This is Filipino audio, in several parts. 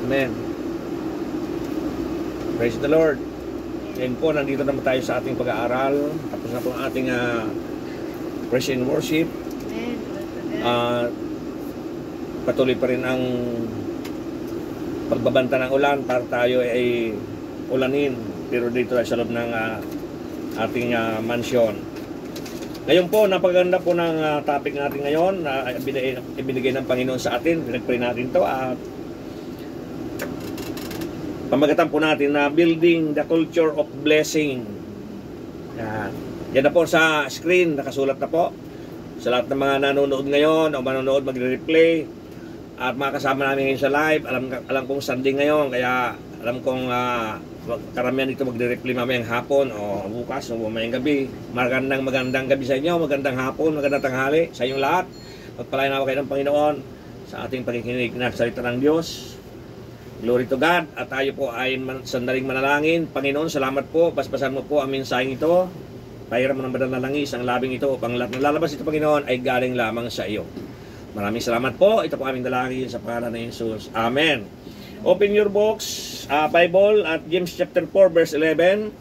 Amen. Praise the Lord. Ngayon po, nandito naman tayo sa ating pag-aaral. Tapos na po ang ating praise and worship. Patuloy pa rin ang pagbabanta ng ulan para tayo ay ulanin. Pero dito tayo sa loob ng ating mansyon. Ngayon po, napaganda po ng topic natin ngayon na ibinigay ng Panginoon sa atin. Pinag-pray natin ito at pamagatan po natin na building the culture of blessing. Yan na po sa screen, nakasulat na po. Sa lahat ng mga nanonood ngayon o manonood, magre-replay at mga kasama namin ngayon sa live, alam kong Sunday ngayon, kaya alam kong karamihan dito magre-replay mamayang hapon o bukas o mamayang gabi. Magandang gabi sa inyo, magandang hapon, magandang tanghali sa inyong lahat. Magpalain ako kayo ng Panginoon sa ating pakikinig na salita ng Diyos. Glory to God. At tayo po ay sandaling manalangin. Panginoon, salamat po. Basbasan mo po ang mensaheng ito. Pahiram mo ng badal na langis ang labing ito upang lahat ng lalabas ito, Panginoon, ay galing lamang sa iyo. Maraming salamat po. Ito po aming dalangin sa pangalan ng Jesus. Amen. Open your books, Bible at James chapter 4 verse 11.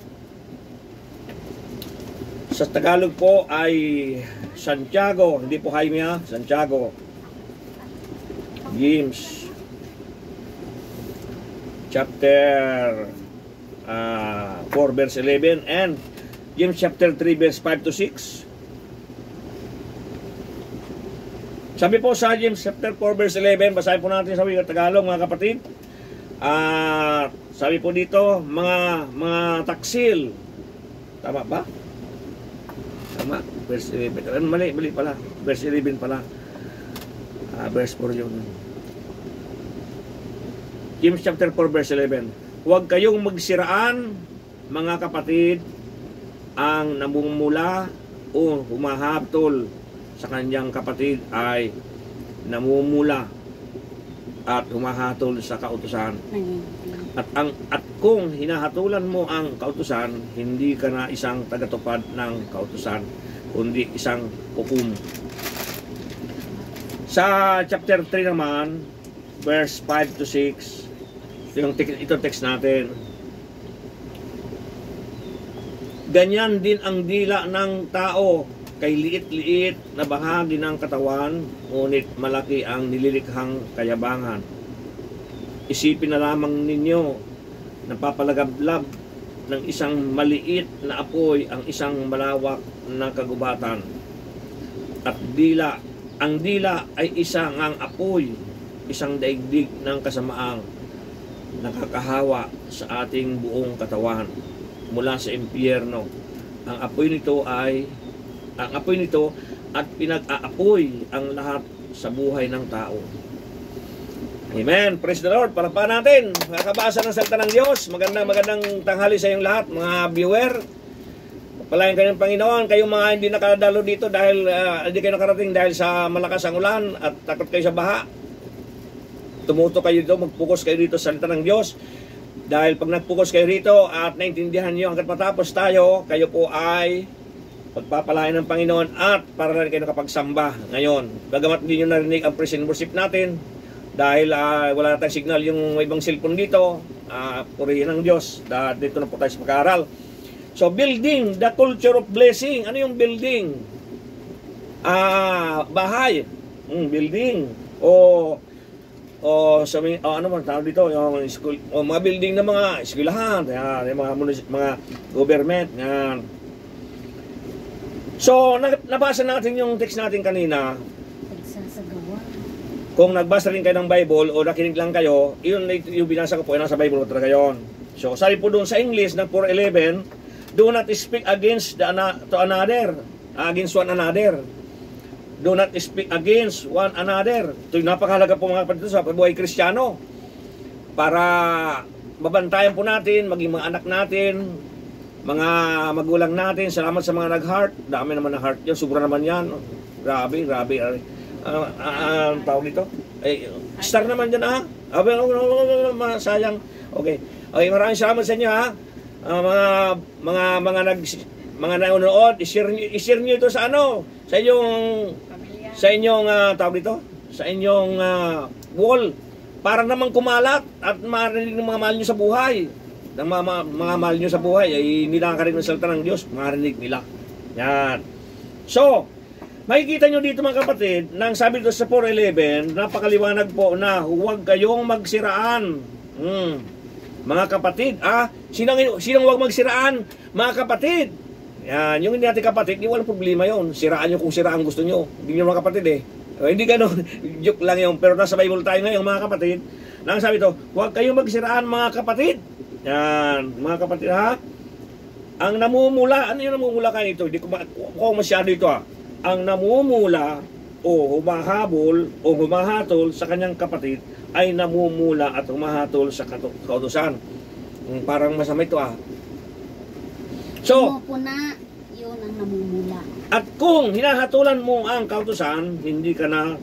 Sa Tagalog po ay Santiago, hindi po Jaime, Santiago. James chapter 4 verse 11 and James chapter 3 verse 5 to 6. Sabi po sa James chapter 4 verse 11, basahin po natin sa wikang Tagalog, mga kapatid. Sabi po dito, mga taksil. Tama ba? Tama, verse 11. Mali pala. Verse 11 pala. Verse 4 yun. James chapter 4 verse 11. Huwag kayong magsiraan, mga kapatid, ang namumula o humahabol sa kanyang kapatid ay namumula at humahatol sa kautusan. At kung hinahatulan mo ang kautusan, hindi ka na isang tagatupad ng kautusan, kundi isang hukom. Sa chapter 3 naman, verse 5 to 6, itong text natin. Ganyan din ang dila ng tao, kay liit-liit na bahagi ng katawan, ngunit malaki ang nililikhang kayabangan. Isipin na lamang ninyo, napapalagablab ng isang maliit na apoy ang isang malawak na kagubatan. At ang dila ay isang ang apoy, isang daigdig ng kasamaang nakakahawa sa ating buong katawan mula sa impyerno. Ang apoy nito at pinag-aapoy ang lahat sa buhay ng tao. Amen. Praise the Lord. Palapakan natin. Makakabasa ng salita ng Diyos. Magandang tanghali sa inyong lahat, mga viewer. Palayan kayo ng Panginoon. Kayong mga hindi nakadalo dito dahil hindi kayo nakarating dahil sa malakas ang ulan at takot kayo sa baha. Tumuto kayo dito, mag-focus kayo dito sa salita ng Diyos. Dahil pag nag-focus kayo rito at naintindihan nyo hanggat matapos tayo, kayo po ay pagpapalain ng Panginoon at para rin kayo nakapagsamba ngayon. Bagamat hindi nyo narinig ang praise and worship natin dahil wala na tayong signal yung ibang cellphone dito, purihin ng Diyos. Dito na po tayo sa pag-aaral. So, building the culture of blessing. Ano yung building? Bahay. Building. Ano man tawag dito? Yung school, mga building ng mga eskwelahan, mga government. Yan. So, nabasa natin yung text natin kanina. Kung nagbasa rin kayo ng Bible o nakinig lang kayo, yun yung binasa ko po, nasa Bible ko talaga yun. So, sabi po doon sa English ng 4:11, do not speak against against one another. Do not speak against one another. Ito yung napakahalaga po mga kapatid sa buhay Kristiyano. Para mabantayan po natin, maging mga anak natin, mga magulang natin. Salamat sa mga nag-heart. Dami naman ng heart yun. Sobra naman yan. Grabe. Tawag dito. Star naman dyan sayang. Okay, maraming salamat sa inyo ha. Mga nanonood, i-share niyo ito sa sa inyong tawag dito, sa inyong wall para naman kumalat at marinig ng mga mahal nyo sa buhay. Ng mga mahal nyo sa buhay ay hindi nakakarinig ng salita ng Diyos, marinig nila. Yan. So, makikita nyo dito mga kapatid, nang sabi dito sa 4:11, napakaliwanag po na huwag kayong magsiraan. Mga kapatid, sinong huwag magsiraan? Mga kapatid. Yan, yung hindi natin kapatid, hindi walang problema yon. Siraan nyo kung siraan gusto nyo. Hindi nyo mga kapatid eh. Hindi ganun, joke lang yun. Pero nasa Bible tayo ngayon mga kapatid, nang sabi ito, huwag kayong magsiraan mga kapatid. Yan, mga kapatid ha. Ang namumula, ano yung namumula kayo ito? Hindi ko masyado ito ha. Ang namumula o humahabol o humahatol sa kanyang kapatid ay namumula at humahatol sa kautusan. Parang masama ito ah. So, pumupuna, yun ang namumula. At kung hinahatulan mo ang kautusan, hindi ka na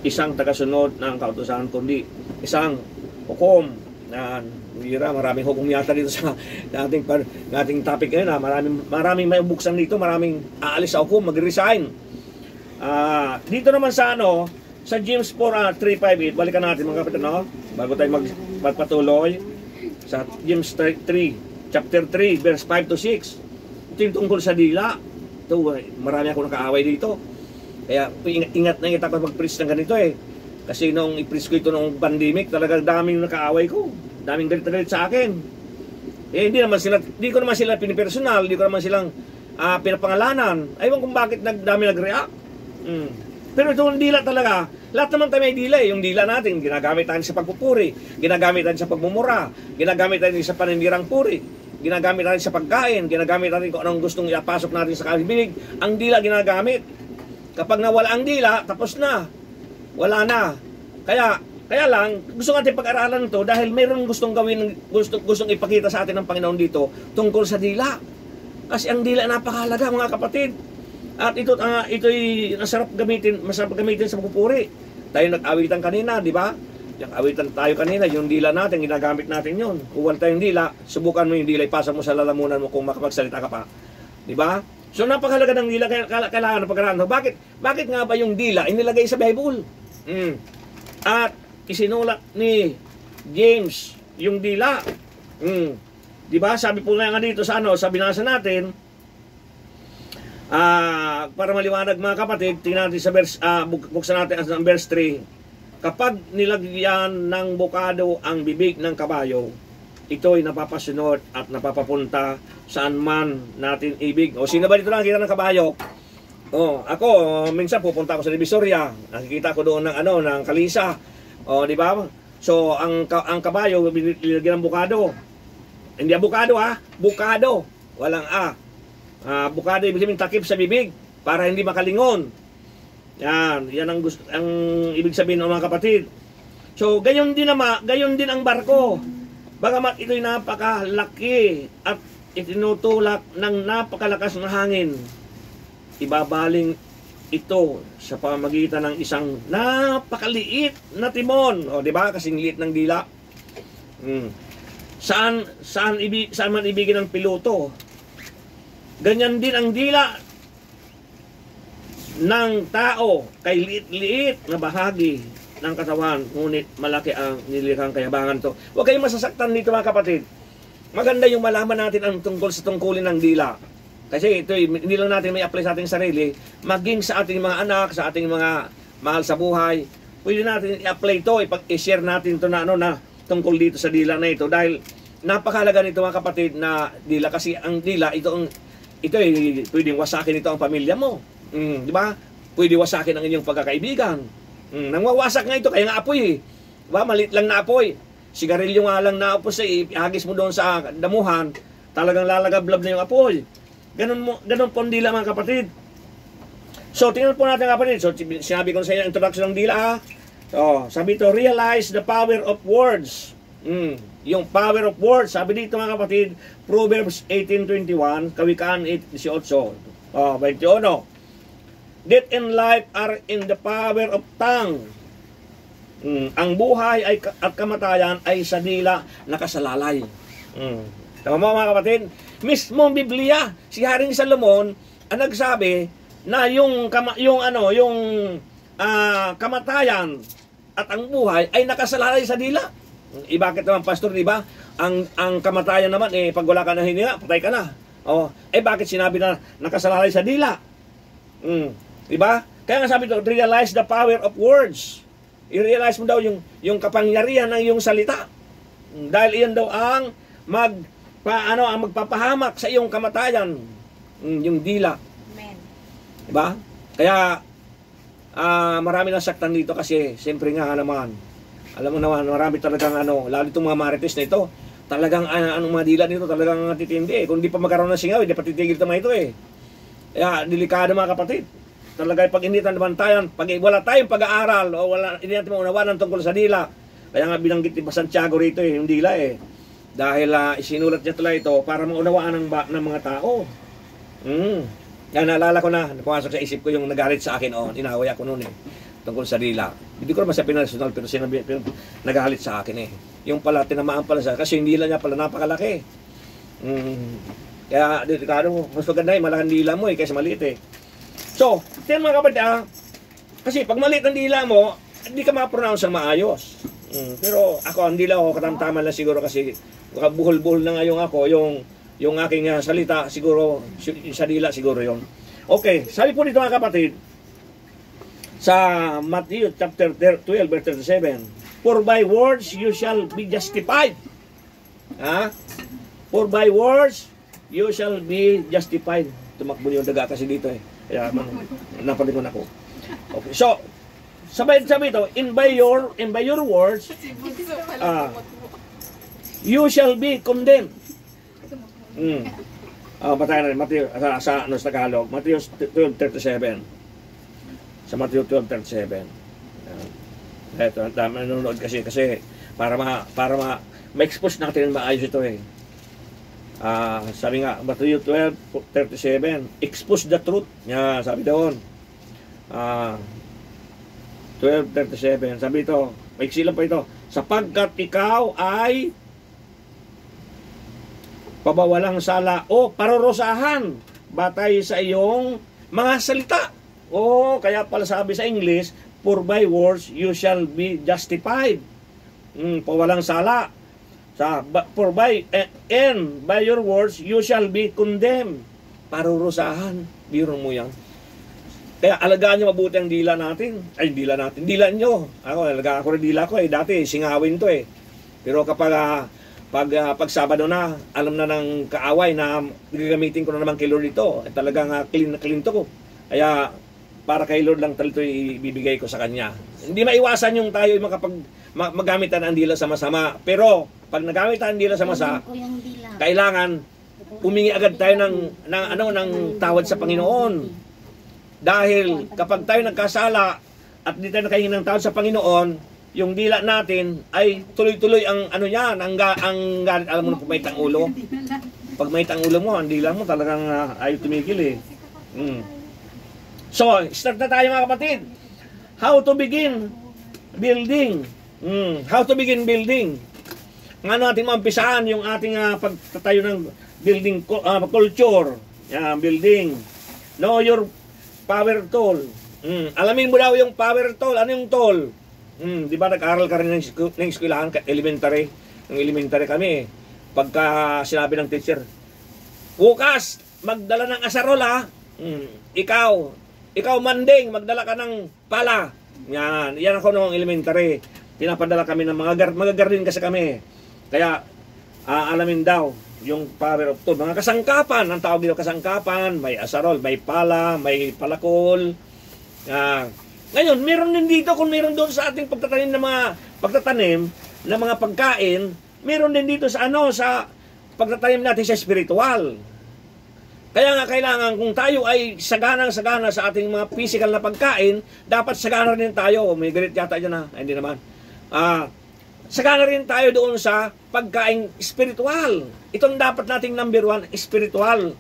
isang tagasunod ng kautusan, kundi isang hukom. Maraming hukom yata dito sa ating topic ngayon. Maraming may buksan dito, maraming aalis sa hukom, mag-resign. Dito naman sa sa James 4:3-5-8, balikan natin mga kapatid, no? Bago tayo magpatuloy sa James 3, chapter 3, verse 5-6. Ito yung tungkol sa dila. Ito, marami ako nakaaway dito. Kaya ingat na ako mag-preach ng ganito eh. Kasi nung i-preach ko ito nung pandemic, talagang daming nakaaway ko. Daming galit sa akin. Hindi ko naman sila pinipersonal, hindi ko naman silang pinapangalanan. Aywan kung bakit dami nag-react. Pero itong dila talaga, lahat naman tayo may dila eh. Yung dila natin, ginagamit natin sa pagpupuri, ginagamit natin sa pagmumura, ginagamit natin sa panindirang puri, ginagamit natin sa pagkain, ginagamit natin kung anong gustong iapasok natin sa kalibig. Ang dila ginagamit. Kapag nawala ang dila, tapos na. Wala na. Kaya lang, gusto natin pag-aralan ito dahil mayroon gustong gawin, gustong ipakita sa atin ng Panginoon dito tungkol sa dila. Kasi ang dila napakahalaga mga kapatid. At ito'y masarap gamitin sa pagpupuri. Tayo nag-awitan kanina, di ba? Nag-awitan tayo kanina, yung dila natin, ginagamit natin yun. Kung wala tayong dila, subukan mo yung dila, ipasa mo sa lalamunan mo kung makapagsalita ka pa. Di ba? So napakahalaga ng dila, kailangan na pag-aralan. Bakit nga ba yung dila inilagay sa Bible? At isinulat ni James yung dila. Di ba? Sabi po nga dito sa sa binasa natin, para maliwanag mga kapatid, tingnan natin sa verse, buksan natin ang verse 3. Kapag nilagyan ng bukado ang bibig ng kabayo, ito'y napapasunod at napapapunta saan man natin ibig. O sino ba dito nakikita ng kabayo? Ako, minsan pupunta ako sa Divisoria, nakikita ko doon ng kalisa. Di ba? So, ang kabayo, nilagyan ng bukado. Hindi bukado bukado. Walang bukado ibig sabihin takip sa bibig para hindi makalingon. Yan ang ibig sabihin ng mga kapatid. So, gayon din ang barko. Bagamat ito'y napakalaki at itinutulak ng napakalakas na hangin, ibabaling ito sa pamamagitan ng isang napakaliit na timon. Di ba? Kasing liit ng dila. Saan man ibigin ng piloto. Ganyan din ang dila ng tao kay liit-liit na bahagi ng katawan, ngunit malaki ang nilikhang kayabangan to. Huwag kayong masasaktan dito mga kapatid. Maganda yung malaman natin ang tungkol sa tungkulin ng dila. Kasi ito, hindi lang natin may apply sa ating sarili, maging sa ating mga anak, sa ating mga mahal sa buhay, pwede natin i-apply ito, i-share natin ito na tungkol dito sa dila na ito. Dahil napakahalaga nito mga kapatid na dila, kasi ang dila, ito pwedeng wasakin ito ang pamilya mo. Di ba? Pwede wasakin ang inyong pagkakaibigan. Nangwawasak nga ito, kaya nga apoy Diba? Malit lang na apoy. Sigarilyo nga lang na apoy, ihagis mo doon sa damuhan, talagang lalagablab na yung apoy. Ganun po ang dila mga kapatid. So, tingnan po natin kapatid. So, sinabi ko sa inyo, introduction ng dila. So, sabi ito, realize the power of words. Yung power of words, sabi dito mga kapatid, Proverbs 18:21, Kawikaan 8:18. 21. Death and life are in the power of tongue. Ang buhay at kamatayan ay sa dila nakasalalay. Tama mo mga kapatid? Mismong Biblia, si Haring Salomon ang nagsabi na yung kamatayan at ang buhay ay nakasalalay sa dila. Bakit naman, pastor, di ba? Ang kamatayan naman, pag wala ka na hininga, patay ka na. Bakit sinabi na nakasalalay sa dila? Di ba? Kaya nga sabi ito, realize the power of words. I-realize mo daw yung kapangyarihan ng iyong salita. Dahil iyan daw ang magpapahamak sa iyong kamatayan. Yung dila. Amen. Di ba? Kaya, marami na saktan dito kasi, siyempre nga naman, alam mo naman, marami talagang lalo itong mga marites na ito, talagang mga dila nito talagang titindi. Kung di pa magkaroon ng singaw, hindi pa titigil ito mga ito Kaya, delikado mga kapatid. Talaga pag hindi naman tayo, pag wala tayong pag-aaral o hindi natin maunawanan tungkol sa dila. Kaya nga binanggit ni Santiago rito yung dila Dahil isinulat niya tuloy ito para maunawaan ng mga tao. Kaya naalala ko na, pumasok sa isip ko yung nagalit sa akin, inaway ako noon tungkol sa dila. Hindi ko naman sa personal pero nagalit sa akin Yung pala, tinamaan pala sa kasi yung dila niya pala napakalaki. Kaya delikado, mas maganda malaking dila mo kaysa maliit So, tiyan mga kapatid, kasi pag maliit ang dila mo, hindi ka ma-pronounce ang maayos. Pero ako, ang dila ko, katamtaman lang siguro kasi buhol-buhol na ngayong ako, yung aking salita, siguro, sa dila siguro yon. Okay, sabi po dito mga kapatid, sa Matthew chapter 12, verse 37, for by words you shall be justified. For by words you shall be justified. Tumakbo yung daga kasi dito Kaya napalingon ako. Okay. So, sabi ito, in by your words, you shall be condemned. Batayan natin, Matthew, sa Tagalog, Matthew 12:37. Sa Matthew 12:37. Ito, nanonood kasi para ma-expose natin maayos ito sabi nga, Matthew 12:37, expose the truth. Sabi doon. 12:37, sabi ito, maiksi lang pa ito, sapagkat ikaw ay pabawalang sala o parurusahan batay sa iyong mga salita. Kaya pala sabi sa English, for by words you shall be justified. Pawalang sala. For by your words you shall be condemned. Parurusahan. Biro mo yan. Kaya alagaan nyo mabuti ang dila natin. Dila nyo. Alagaan ko rin dila ko Dati singawin to Pero kapag pag Sabado na, alam na ng kaaway na gagamitin ko na naman kay Lord ito. Talagang clean to ko. Kaya para kay Lord lang ito ibibigay ko sa Kanya. Hindi maiwasan yung tayo magamitan ang dila sa masama. Pero pag nagamit ang dila sa masa, kailangan humingi agad tayo ng tawad sa Panginoon. Dahil kapag tayo nagkasala at di tayo nakahingi ng tawad sa Panginoon, yung dila natin ay tuloy-tuloy ang galit. Alam mo na pag may ulo. Pag may ulo mo, ang dila mo talagang ayaw tumigil So, start na tayo mga kapatid. How to begin building. How to begin building. Ano natin maumpisaan yung ating pagtatayo ng building culture. Building. Know your power tool. Alamin mo daw yung power tool. Ano yung tool? Di ba nag-aral ka rin ng eskwelahan, elementary? Ng elementary kami. Pagka sinabi ng teacher, bukas, magdala ng asarola. Ikaw manding, magdala ka ng pala. Yan ako noong elementary. Pinapadala kami ng mga garden kasi kami. Kaya, alamin daw yung power of tool. Mga kasangkapan, ang tawag dito kasangkapan, may asarol, may pala, may palakol. Ngayon, meron din dito, kung meron doon sa ating pagtatanim ng mga pagkain, meron din dito sa sa pagtatanim natin sa spiritual. Kaya nga kailangan, kung tayo ay saganang-sagana sa ating mga physical na pagkain, dapat sagana rin tayo. May galit yata dyan hindi naman. Sagana rin tayo doon sa pagkain spiritual. Itong dapat nating number 1, spiritual.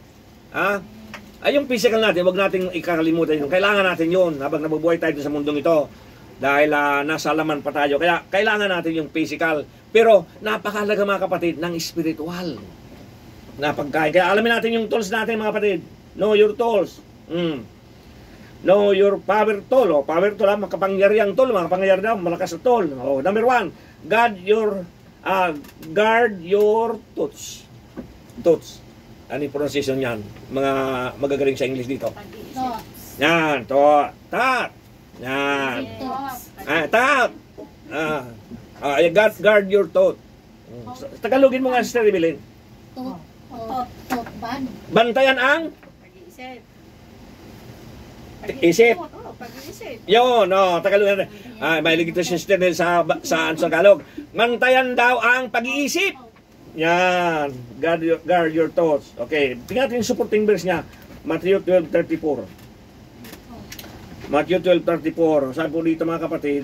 Ay yung physical natin, wag nating ikakalimutan yun. Kailangan natin yun habang nabubuhay tayo sa mundong ito. Dahil nasa laman pa tayo. Kaya kailangan natin yung physical. Pero napakahalaga mga kapatid ng spiritual na pagkain. Kaya alamin natin yung tools natin mga kapatid. Know your tools. Know your power tool. O, power tool, makapangyariang tool, makapangyariang daw, malakas na tool. O, number 1, guard your thoughts. Thoughts. Ano yung pronunciation yan? Mga magagaling sa English dito. Thoughts. Yan, thought. Yan. Thought. Guard your thought. Tagalogin mo nga, Sister Evelyn. Thought bad. Bantayan ang Pag-iisip. isip. Pag-iisip. Yun, no, Tagalog. Mahilig ito si Sister Nel sa Tagalog. Bantayan daw ang pag-iisip. Yan. Guard your thoughts. Okay. Tingnan natin yung supporting verse niya. Matthew 12:34. Matthew 12:34. Sabi po dito mga kapatid,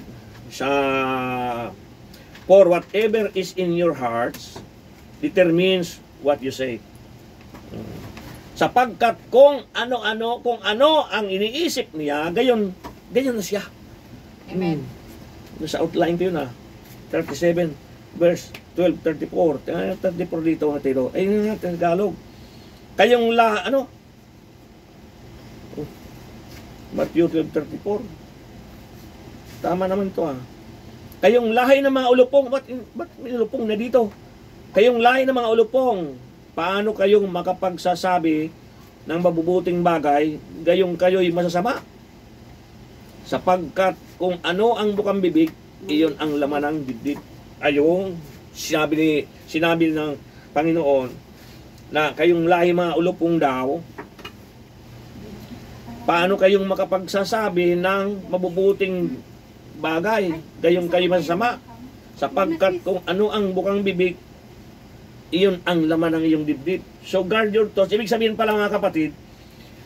for whatever is in your hearts determines what you say. Sapagkat kung ano ang iniisip niya, gayon na siya. Amen. Sa outline ko yun 37 verse 12:34. 34 dito nga tiro. Ay yun nga Tagalog. Kayong Matthew 12:34. Tama naman to Kayong lahi ng mga ulupong, ba't may ulupong na dito? Kayong lahi ng mga ulupong, paano kayong makapagsasabi ng mabubuting bagay, gayong kayo'y masasama? Sapagkat kung ano ang bukang bibig, iyon ang laman ng dibdib. Ayong sinabi ng Panginoon na kayong lahi mga ulupong daw, paano kayong makapagsasabi ng mabubuting bagay, gayong kayo masasama? Sapagkat kung ano ang bukang bibig, iyon ang laman ng iyong dibdib. So guard your thoughts. Ibig sabihin pala mga kapatid,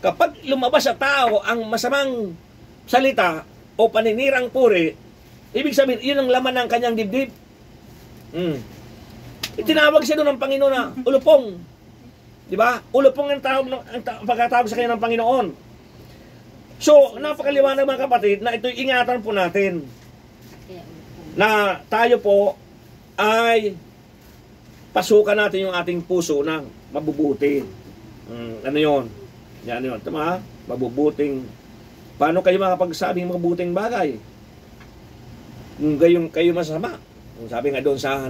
kapag lumabas sa tao ang masamang salita o paninirang puri, ibig sabihin, iyon ang laman ng kanyang dibdib. Itinawag siya doon ng Panginoon na ulupong. Di ba? Ulupong ang pagkatawag sa kanya ng Panginoon. So, napakaliwanag mga kapatid na ito'y ingatan po natin na tayo po ay pasukan natin yung ating puso ng mabubuti. Ano yun? Yan yun. Tama? Mabubuting. Paano kayo makapagsabing mabubuting bagay? Kung gayong kayo masama. Sabi nga doon sa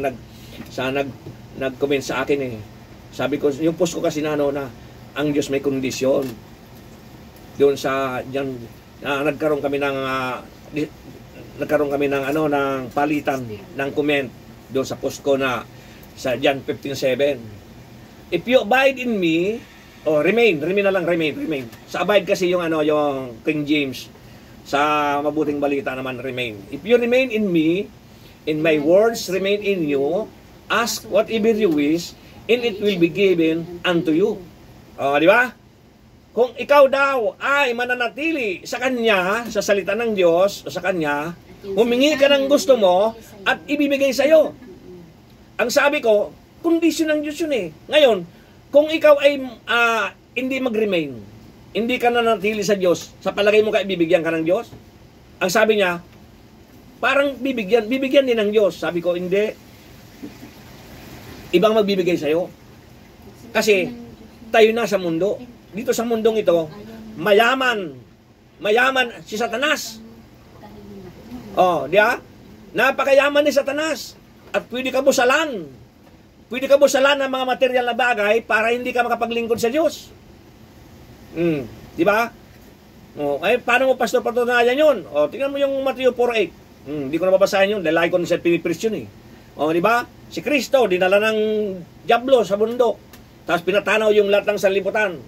nag-comment sa akin Sabi ko, yung post ko kasi na ang Diyos may kondisyon. Doon sa diyan nagkaroon kami ng ng palitan ng comment doon sa post ko na sa John 15:7. If you abide in me, remain na lang, remain. Sa abide kasi yung yung King James, sa mabuting balita naman remain. If you remain in me, in my words remain in you, ask whatever you wish, and it will be given unto you. Di ba? Kung ikaw daw ay mananatili sa Kanya, sa salita ng Diyos, o sa Kanya, humingi ka ng gusto mo, at ibibigay sa iyo. Ang sabi ko, kondisyon ng Diyos yun Ngayon, kung ikaw ay hindi mag-remain, hindi ka nanatili sa Diyos, sa palagay mo ibibigyan ka ng Diyos? Ang sabi niya, parang bibigyan din ng Diyos. Sabi ko, hindi. Ibang magbibigay sa iyo. Kasi, tayo na sa mundo. Dito sa mundong ito, mayaman si Satanas. Di ba? Napakayaman ni Satanas. At pwede ka busalan. Pwede ka busalan ng mga material na bagay para hindi ka makapaglingkod sa Diyos. Di ba? Paano mo, Pastor, patunayan yun? Tingnan mo yung Matthew 4:8. Hindi ko na babasahin yun. Dahil ko na sa pinipreach yun di ba? Si Kristo, dinala ng diablo sa bundok. Tapos pinatanaw yung lahat ng sanlibutan.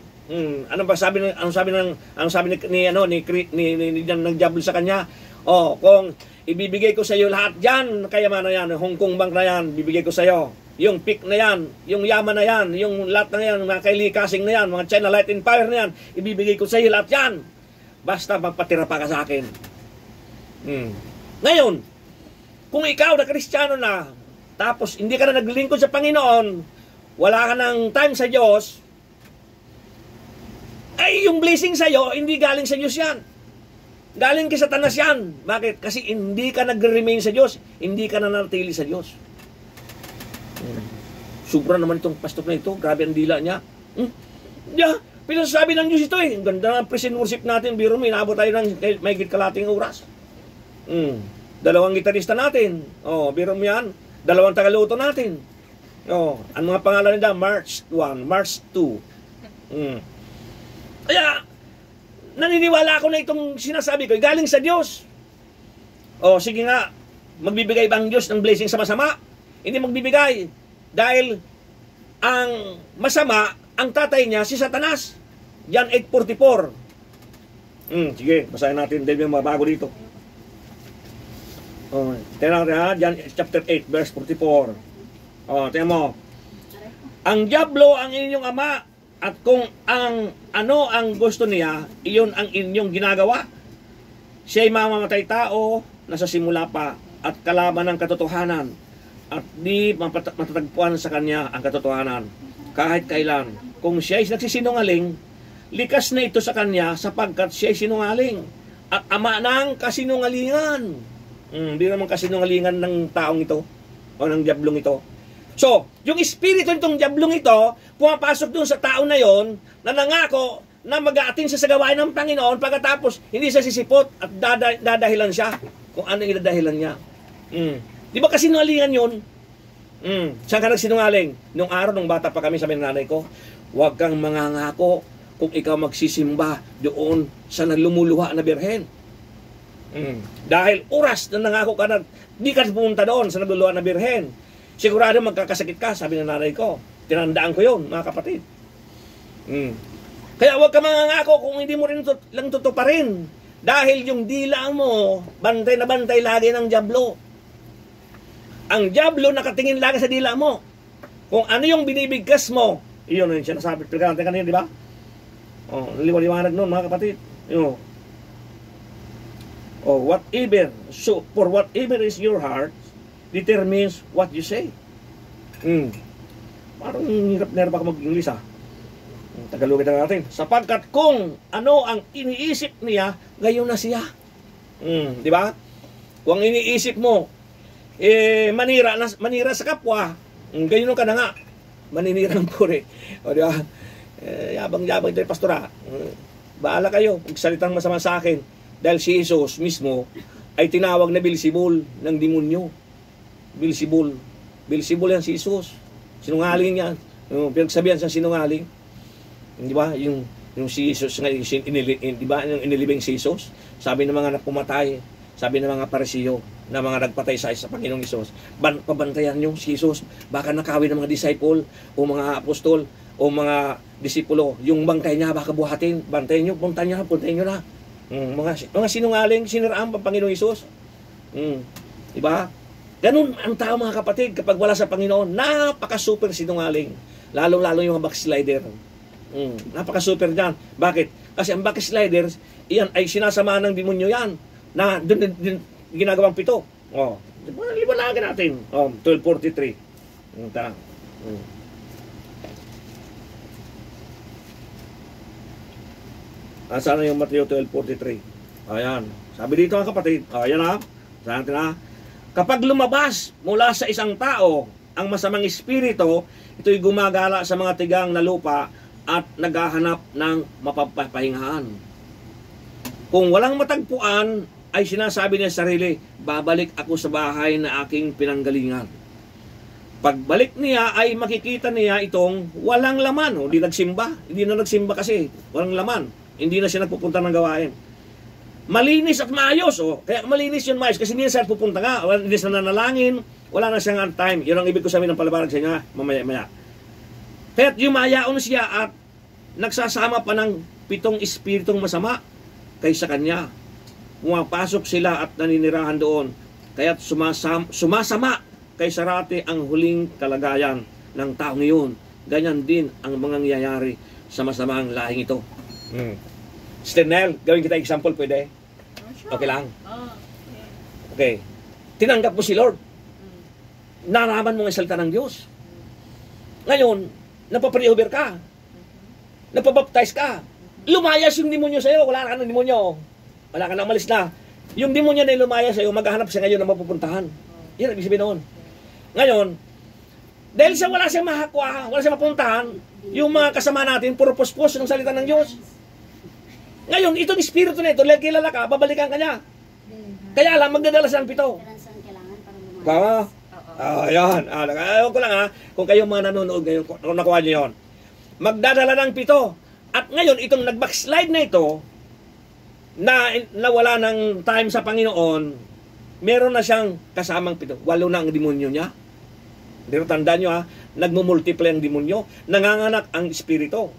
Ano ba sabi ni diablo sa kanya? Kung ibibigay ko sa iyo lahat yan, kayamanan yan, Hong Kong Bank na yan, bibigay ko sa iyo. Yung PIC na yan, yung yaman na yan, yung lahat na yan, mga Kylie Casing na yan, mga China Light Empire na yan, ibibigay ko sa iyo lahat yan. Basta magpatira pa ka sa akin. Ngayon, kung ikaw na Kristiyano na, tapos hindi ka na naglingkod sa Panginoon, wala ka ng time sa Diyos, ay yung blessing sa iyo, hindi galing sa Diyos yan. Galing kay Satanas yan. Bakit? Kasi hindi ka nag-remain sa Diyos, hindi ka nanatili sa Diyos. Sobra naman itong pastor na ito. Grabe ang dila niya. Pinasasabi ng Diyos ito eh. Ang ganda ng praise and worship natin. Biro mo, inaabot tayo ng may kalating oras. Dalawang gitarista natin. Biro mo yan. Dalawang tagaluto natin. Ang mga pangalan nila, March 1, March 2. Kaya, naniniwala ako na itong sinasabi ko, galing sa Diyos. Sige nga, magbibigay ba ang Diyos ng blessing sa masama? Hindi magbibigay. Dahil, ang masama, ang tatay niya, si Satanas. John 8:44. Sige, basahin natin dahil may mabago dito. Tingnan natin ha, John chapter 8, verse 44. Tingnan mo. Ang diablo ang inyong ama, at kung ano ang gusto niya, iyon ang inyong ginagawa. Siya'y mamamatay tao na sa simula pa, at kalaban ng katotohanan, at di matatagpuan sa kanya ang katotohanan kahit kailan. Kung siya'y nagsisinungaling, likas na ito sa kanya sapagkat siya'y sinungaling at ama ng kasinungalingan. Hindi naman kasinungalingan ng taong ito o ng diablong ito. So, yung espiritu nitong diablong ito, pumapasok dun sa tao na yon na nangako na mag-aatin siya sa gawain ng Panginoon, pagkatapos hindi siya sisipot at dadahilan siya kung ano yung dadahilan niya. Di ba kasinungalingan yun? Saan ka nagsinungaling? Nung araw, nung bata pa kami, sabi ng nanay ko, huwag kang mangangako kung ikaw magsisimba doon sa lumuluha na birhen. Dahil oras na nangako ka na di ka pumunta doon sa nagluluha na birhen, sigurado magkakasakit ka, sabi ng nanay ko. Tinandaan ko yun, mga kapatid. Kaya huwag ka mangangako kung hindi mo rin lang tutuparin. Dahil yung dila mo, bantay na bantay lagi ng diablo. Ang diablo nakatingin lagi sa dila mo. Kung ano yung binibigkas mo, iyon yung sinasabi. Pagkakantay kanina, di ba? Liwanag nun, mga kapatid. Whatever. So, for whatever is your heart, determines what you say. Parang hirap-nerap ako mag-English, Tagalogin na natin. Sapagkat kung ano ang iniisip niya, gayon na siya. Di ba? Kung iniisip mo, manira sa kapwa, gayon ka na nga. Maninira ng puri. O di ba? Yabang-yabang ito yung pastora. Baala kayo, magsalitang masama sa akin. Dahil si Jesus mismo ay tinawag na Beelzebul ng demonyo. Beelzebul. Beelzebul yan si Jesus. Sinungaling yan. Pinagsabihan sa sinungaling. Di ba? Yung si Jesus, di ba? Yung inilibing si Jesus, sabi ng mga napumatay, sabi ng mga parisiyo, na mga nagpatay sa Panginoong Jesus, pabantayan nyo si Jesus. Baka nakawin ng mga disciple o mga apostol o mga disipulo, yung bangkay niya baka buhatin, bantayan nyo, puntayin nyo na. Mga sinungaling, siniraan pa Panginoong Jesus. Diba? Ganun ang tao, mga kapatid, kapag wala sa Panginoon, napaka-super sinungaling. Lalo-lalo yung mga backslider. Napaka-super dyan. Bakit? Kasi ang backsliders, iyan ay sinasama ng demonyo yan, na dun ginagawang pito. Liwanagin natin. 12:43. Tara. Saan na yung Mateo 12:43? Ayan. Sabi dito mga kapatid, ayan Saan natin kapag lumabas mula sa isang tao ang masamang espiritu, ito'y gumagala sa mga tigang na lupa at naghahanap ng mapapahingahan. Kung walang matagpuan, ay sinasabi niya sa sarili, babalik ako sa bahay na aking pinanggalingan. Pagbalik niya ay makikita niya itong walang laman. Hindi nagsimba. Hindi na nagsimba kasi. Walang laman. Hindi na siya nagpupunta ng gawain. Malinis at maayos. Kaya malinis yun maayos kasi hindi na siya pupunta nga. Hindi na nanalangin. Wala na siyang time. Yun ang ibig ko sabihin ng palabarag sa inyo mamaya-maya. Kaya yumayaon siya at nagsasama pa ng 7 espiritong masama kaysa kanya. Pumapasok sila at naninirahan doon. Kaya't sumasama kay sarati ang huling kalagayan ng taong iyon. Ganyan din ang mga nangyayari sa masamang lahing ito. Sternel, gawin kita example, pwede? Okay lang? Okay. Tinanggap mo si Lord. Naraman mo ang salita ng Diyos. Ngayon, napapre-over ka. Napabaptize ka. Lumayas yung demonyo sa'yo. Wala ka ng demonyo. Wala ka nang malis na. Yung demonyo na lumaya sa'yo, maghahanap siya ngayon na mapupuntahan. Yan ang ibig sabihin noon. Ngayon, Dahil sa wala siyang mahakwa, wala siyang mapuntahan, yung mga kasama natin, puro puspos ng salita ng Diyos. Ngayon, itong espiritu na ito, dahil kilala ka, babalikan ka niya. Kaya alam, magdadala siya ng 7. Ayan. Ayaw ko lang kung kayo mga nanonood ngayon, kung nakuha niyo yun. Magdadala ng 7. At ngayon, itong nag-backslide na ito, na wala ng time sa Panginoon, meron na siyang kasamang 7. 8 na ang demonyo niya. Pero tandaan nyo nagmumultiply ang demonyo. Nanganganak ang espiritu.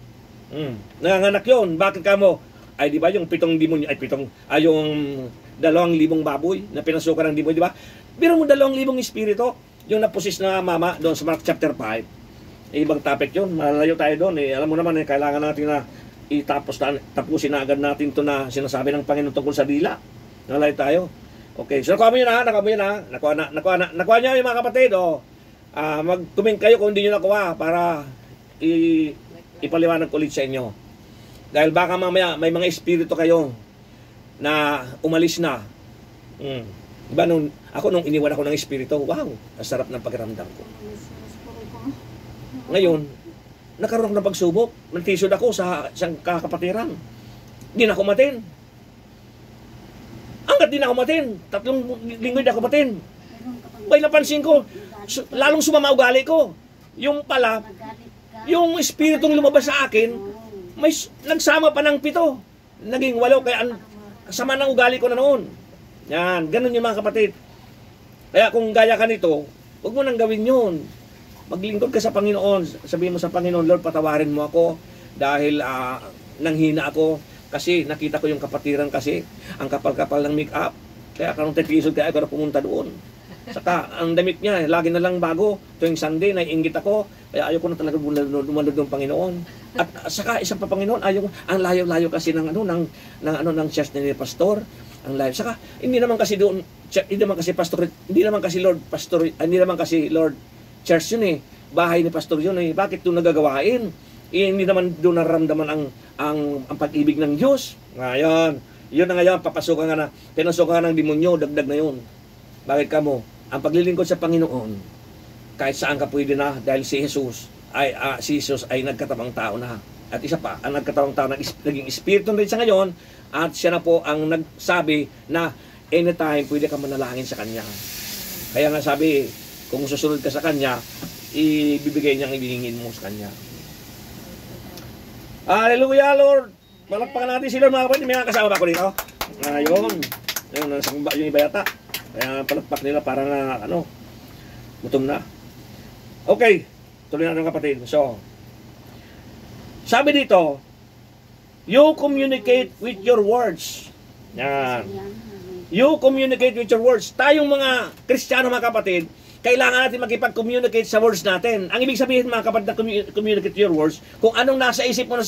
Nanganganak yon. Bakit ka mo? Ay, di ba yung 7 demonyo, yung 2,000 baboy na pinasukan ng demonyo, di ba? Pero mo 2,000 espiritu, yung napusis na mama doon sa Mark chapter 5. Ibang topic yun. Malalayo tayo doon. Alam mo naman, kailangan natin na tapusin na agad natin to na sinasabi ng Panginoon tungkol sa dila. Malalayo tayo. Okay, so nakuha mo yun Nakuha nyo yung mga kapatid, mag-comment kayo kung hindi nyo nakuha para ipaliwanag ulit sa inyo. Dahil baka mamaya may mga espiritu kayo na umalis na. Diba nung iniwan ako ng espiritu, wow, ang sarap ng pakiramdam ko. Ngayon, nakaroon ng pagsubok. Nagtisod ako sa isang kakapatiran. Hindi na ako matin. Hanggat di na ako matin. 3 linggo di ako matin. May napansin ko, lalong sumama ugali ko. Yung pala, yung espiritong lumabas sa akin, may nagsama pa ng 7. Naging 8, kaya sama ng ugali ko na noon. Yan, ganun yung mga kapatid. Kaya kung gaya ka nito, huwag mo nang gawin yun. Maglingkod ka sa Panginoon. Sabihin mo sa Panginoon, Lord, patawarin mo ako dahil nanghina ako kasi nakita ko yung kapatiran kasi ang kapal-kapal ng make-up. Kaya karong tetisod kaya ako na pumunta doon. Saka, ang damit niya, lagi na lang bago. Tuwing Sunday, naiinggit ako. Kaya ayaw ko na talaga lumalod ng Panginoon. At saka, isa pa Panginoon, ang layo-layo kasi ng church ni Pastor. Ang layo. Saka, hindi naman kasi Lord, church yun bahay ni Pastor yun Bakit doon nagagawain? Hindi naman doon naramdaman ang pag-ibig ng Diyos. Ngayon, yun na ngayon, pinasukan ka ng demonyo, dagdag na yun. Bakit ka mo? Ang paglilingkod sa Panginoon, kahit saan ka pwede na, dahil si Jesus ay nagkatabang tao na. At isa pa, ang nagkatabang tao naging espiritu rin sa ngayon, at siya na po ang nagsabi na anytime pwede ka manalangin sa Kanya. Kaya nga sabi, kung susunod ka sa Kanya, ibibigay niya ang ibigingin mo sa Kanya. Hallelujah, Lord! Malakpakan natin si Lord, mga kapatid. May mga kasama ba ako dito? Ayun, yung iba yata. Kaya palakpak nila para na, gutom na. Okay, tuloy natin kapatid. So, sabi dito, you communicate with your words. Yan. You communicate with your words. Tayong mga Kristiyano, mga kapatid, kailangan natin makipag-communicate sa words natin. Ang ibig sabihin, mga kapatid, na communicate your words, kung anong nasa isip mo,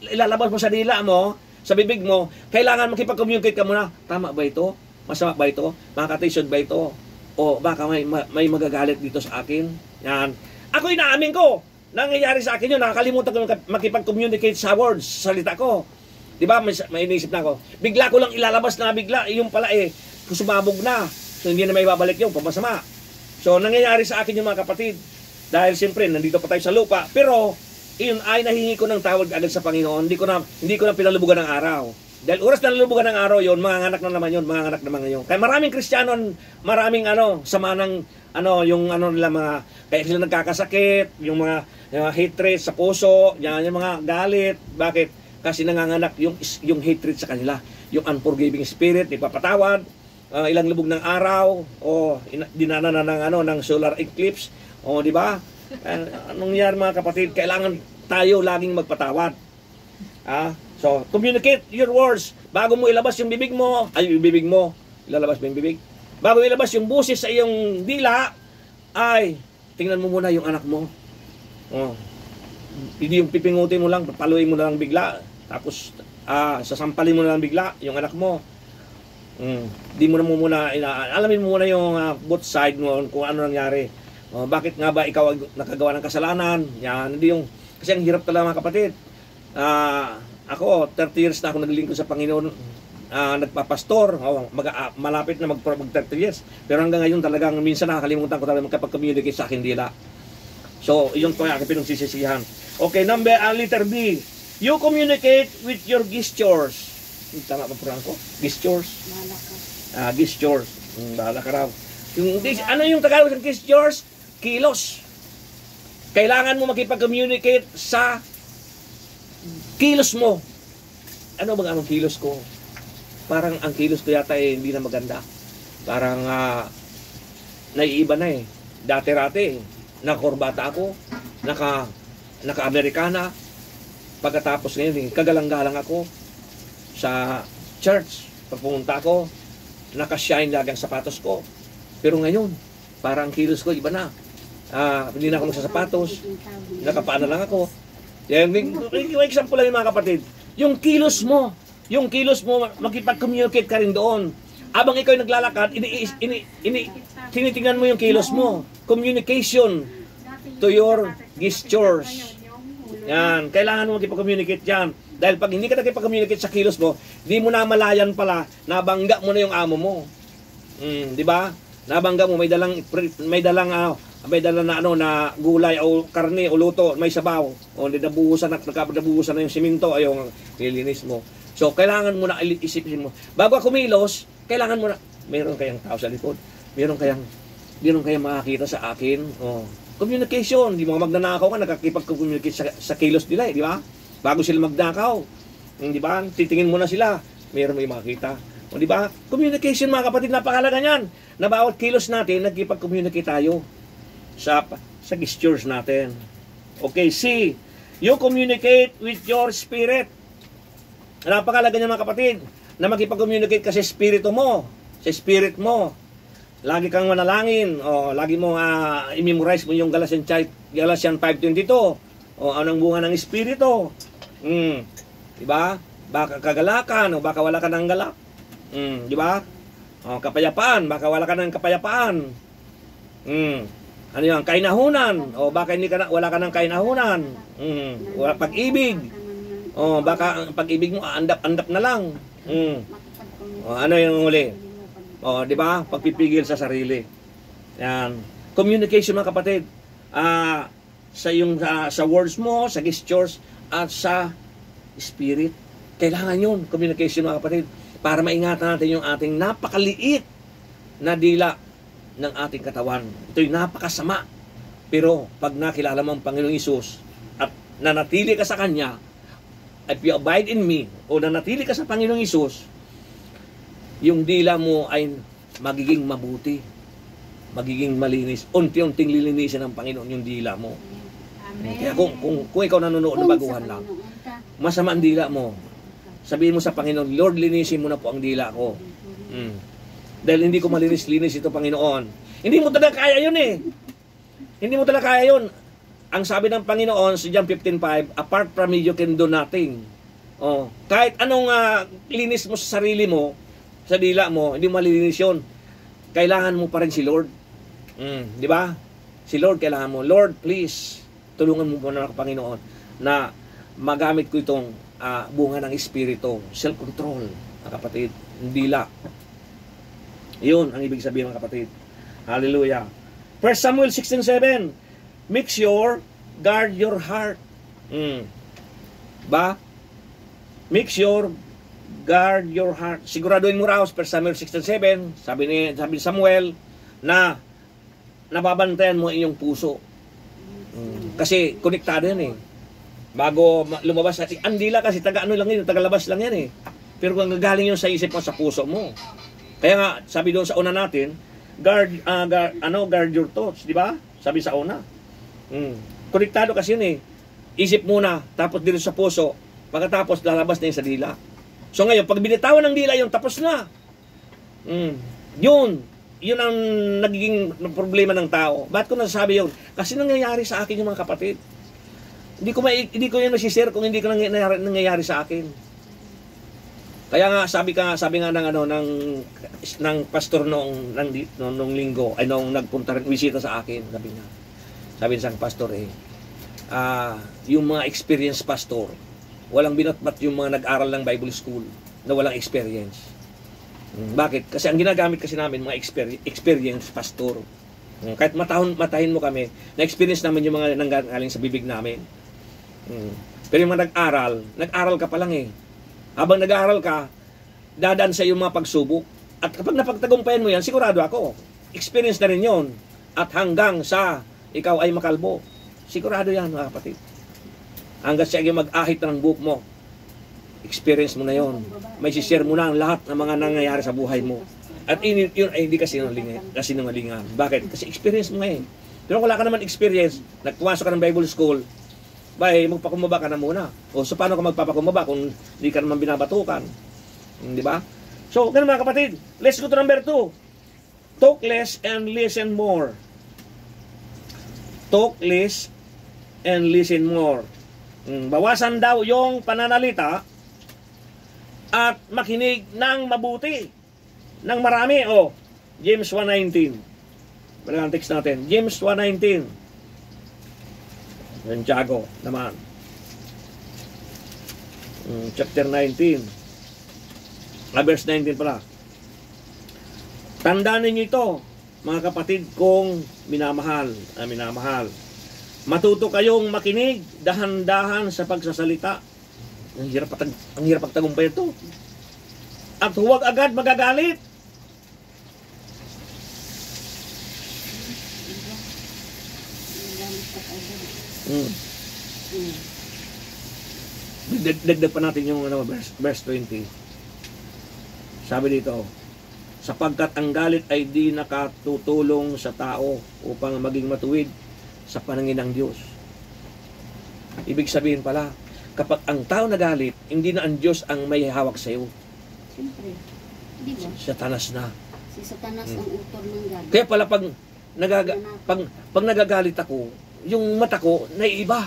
ilalabas mo sa dila mo, sa bibig mo, kailangan makipag-communicate ka muna. Tama ba ito? Masama ba ito? Makakatisod ba ito? O baka may magagalit dito sa akin? Yan. Ako inaamin ko. Nangyayari sa akin yun. Nakakalimutan ko makipag-communicate sa words, sa salita ko. Di ba? May inisip na ako. Bigla ko lang ilalabas na bigla. Yung pala sumabog na. So hindi na may babalik yung pamasama. So nangyayari sa akin yung mga kapatid. Dahil siyempre, nandito pa tayo sa lupa. Pero, yun ay nahingi ko ng tawag agad sa Panginoon. Hindi ko na pinalubugan ng araw. Dahil oras na nalubugan ng araw yun, mga anak na naman yun, mga anak naman ngayon. Kaya maraming Kristiyano, maraming sama ng nila kaya sila nagkakasakit, yung mga hatred sa puso, yung mga galit. Bakit? Kasi nanganganak yung hatred sa kanila, yung unforgiving spirit, ipapatawad, ilang lubog ng araw, dinana na ng solar eclipse, di ba? Anong nangyari mga kapatid? Kailangan tayo laging magpatawad. So, communicate your words. Bago mo ilabas yung bibig mo, ilalabas mo yung bibig. Bago ilabas yung busis sa iyong dila, tingnan mo muna yung anak mo. Hindi yung pipingutin mo lang, papaluin mo na lang bigla. Tapos, sasampalin mo na lang bigla yung anak mo. Di mo na muna, alamin mo muna yung both side mo kung ano nangyari. Bakit nga ba ikaw nakagawa ng kasalanan? Yan, hindi yung, kasi ang hirap talaga mga kapatid. Ako, 30 years na ako naglilingkod sa Panginoon, nagpapastor, malapit na mag 30 years. Pero hanggang ngayon talagang minsan nakakalimutan ko talaga magkapag-communicate sa akin dila. So, yun po yung aking pinagsisisihan. Okay, letter B. You communicate with your gestures. Tama ba po ko? Gestures. Gestures. Bahala ka raw. Ano yung Tagalog ng gestures? Kilos. Kailangan mo makipag-communicate sa kilos mo. Ano ba ang kilos ko? Parang ang kilos ko yata hindi na maganda. Parang naiiba na eh. Dati-rati, nakakurbata ako, naka-Amerikana. Pagkatapos ngayon, kagalang-galang ako sa church. Pag pumunta ako, naka-shine lagi ang sapatos ko. Pero ngayon, parang kilos ko, iba na. Hindi na ako magsasapatos. Nakapaan na lang ako. Yan, may example lang yung mga kapatid. Yung kilos mo, makipag-communicate ka rin doon. Abang ikaw yung naglalakad, tinitingnan mo yung kilos mo. Communication to your gestures. Yan, kailangan mo makipag-communicate yan. Dahil pag hindi ka nakipag-communicate sa kilos mo, di mo na malayan pala, nabangga mo na yung amo mo. Di ba? Nabangga mo, may dalang na gulay o karne o luto, may sabaw. O nabuhusan na yung siminto, ay yung nilinis mo. So, kailangan mo na isipin mo. Bago kumilos, kailangan mo na, meron kayang tao sa likod. Meron kayang makakita sa akin. Oh. Communication. Di mga magnanakaw ka, nakakipag-communicate sa kilos nila, di ba? Bago sila magnakaw. Di ba? Titingin mo na sila. Meron may makakita. O, di ba? Communication, mga kapatid, napakalaga niyan. Na bawat kilos natin, nagkipag-communicate tayo sa gestures natin. Okay, C. You communicate with your spirit. Napakalaga niyan, mga kapatid, na makipag-communicate ka sa espiritu mo, sa spirit mo. Lagi kang manalangin, o lagi mo i-memorize mo yung Galatians 5:22. O anong bunga ng espiritu? Diba? Baka kagalakan o baka wala ka ng galak. Diba? O kapayapaan, baka wala ka ng kapayapaan. Ano yan? Kainahunan o baka wala ka ng kainahunan. Wala pag-ibig. O baka ang pag-ibig mo andap na lang. O ano yung uli? O, di ba? Pagpipigil sa sarili. Yan. Communication, mga kapatid. Sa words mo, sa gestures, at sa spirit. Kailangan yun, communication, mga kapatid. Para maingatan natin yung ating napakaliit na dila ng ating katawan. Ito'y napakasama. Pero, pag nakilala mo ang Panginoong Hesus at nanatili ka sa Kanya, if you abide in me, o nanatili ka sa Panginoong Hesus, yung dila mo ay magiging mabuti, magiging malinis, unti-unting lilinisin ng Panginoon yung dila mo. Amen. Kaya kung ikaw nanonood na baguhan lang, masama ang dila mo, sabihin mo sa Panginoon, Lord, linisin mo na po ang dila ko. Dahil hindi ko malinis-linis ito, Panginoon. Hindi mo talaga kaya yun eh. Hindi mo talaga kaya yun. Ang sabi ng Panginoon sa John 15:5, apart from me, you can do nothing. Oh, kahit anong linis mo sa sarili mo, sa dila mo, hindi mo malilinis yun. Kailangan mo pa rin si Lord. Di ba? Si Lord kailangan mo. Lord, please, tulungan mo po na ako, Panginoon, na magamit ko itong bunga ng Espiritu. Self-control, mga kapatid. Dila. Yun ang ibig sabihin, mga kapatid. Hallelujah. 1 Samuel 16:7. Make sure, guard your heart. Ba? Make sure, guard your heart. Siguraduhin mo raw, 1 Samuel 16:7, sabi ni Samuel, na nababantayan mo iyong puso. Kasi konektado yan eh. Bago lumabas, ang dila kasi taga-ano lang yun, tagalabas lang yan eh. Pero kung gagaling yun sa isip mo, sa puso mo. Kaya nga, sabi doon sa una natin, guard your thoughts, di ba? Sabi sa una. Konektado kasi yun eh. Isip muna, tapos dito sa puso, pagkatapos lalabas na yun sa dila. So ngayon, pag binitawan ng dila yun, tapos na. Yun ang nagiging problema ng tao. Bakit ko nasasabi yun? Kasi nangyayari sa akin yung mga kapatid. Hindi ko yun masishare kung hindi ko nangyayari sa akin. Kaya nga sabi nga ng pastor nung linggo, ay nung nagpunta rin bisita sa akin, sabi ng pastor yung mga experienced pastor, walang binatbat yung mga nag-aral ng Bible school na walang experience. Bakit? Kasi ang ginagamit kasi namin mga experienced pastor. Kahit matahin mo kami, na-experience namin yung mga nanggaling sa bibig namin. Pero yung mga nag-aral ka pa lang eh. Habang nag-aaral ka, dadaan sa yung mga pagsubok. At kapag napagtagumpayan mo yan, sigurado ako, experience na rin yun. At hanggang sa ikaw ay makalbo. Sigurado yan, mga kapatid. Hanggang siya mag-ahit ng buhok mo, experience mo na yon. May share mo na ang lahat ng mga nangyayari sa buhay mo. At yun ay hindi kasinungalingan. Bakit? Kasi experience mo nga eh. Pero kung wala ka naman experience, nagpumasok ka ng Bible school, magpakumbaba ka na muna. O so paano ka magpapakumbaba kung hindi ka naman binabatukan? Di ba? So, ganun mga kapatid. Let's go to number 2. Talk less and listen more. Talk less and listen more. Bawasan daw yung pananalita at makinig ng mabuti, ng marami. James 1:19. Balikan ang text natin. James 1:19. Santiago naman. Chapter 19. Verse 19 pala. Tandaan ninyo ito, mga kapatid kong minamahal. Matuto kayong makinig, dahan-dahan sa pagsasalita. Ang hirap pagtagumpay ito. At huwag agad magagalit. Dagdag pa natin yung verse 20. Sabi dito, sapagkat ang galit ay di nakatutulong sa tao upang maging matuwid sa paningin ng Diyos. Ibig sabihin pala, kapag ang tao nagalit, hindi na ang Diyos ang may hawak sa iyo. Siyempre. Di ba? Satanas na. Si Satanas ang utor ng galit. Kaya pala pag nagagalit ako, yung mata ko naiiba.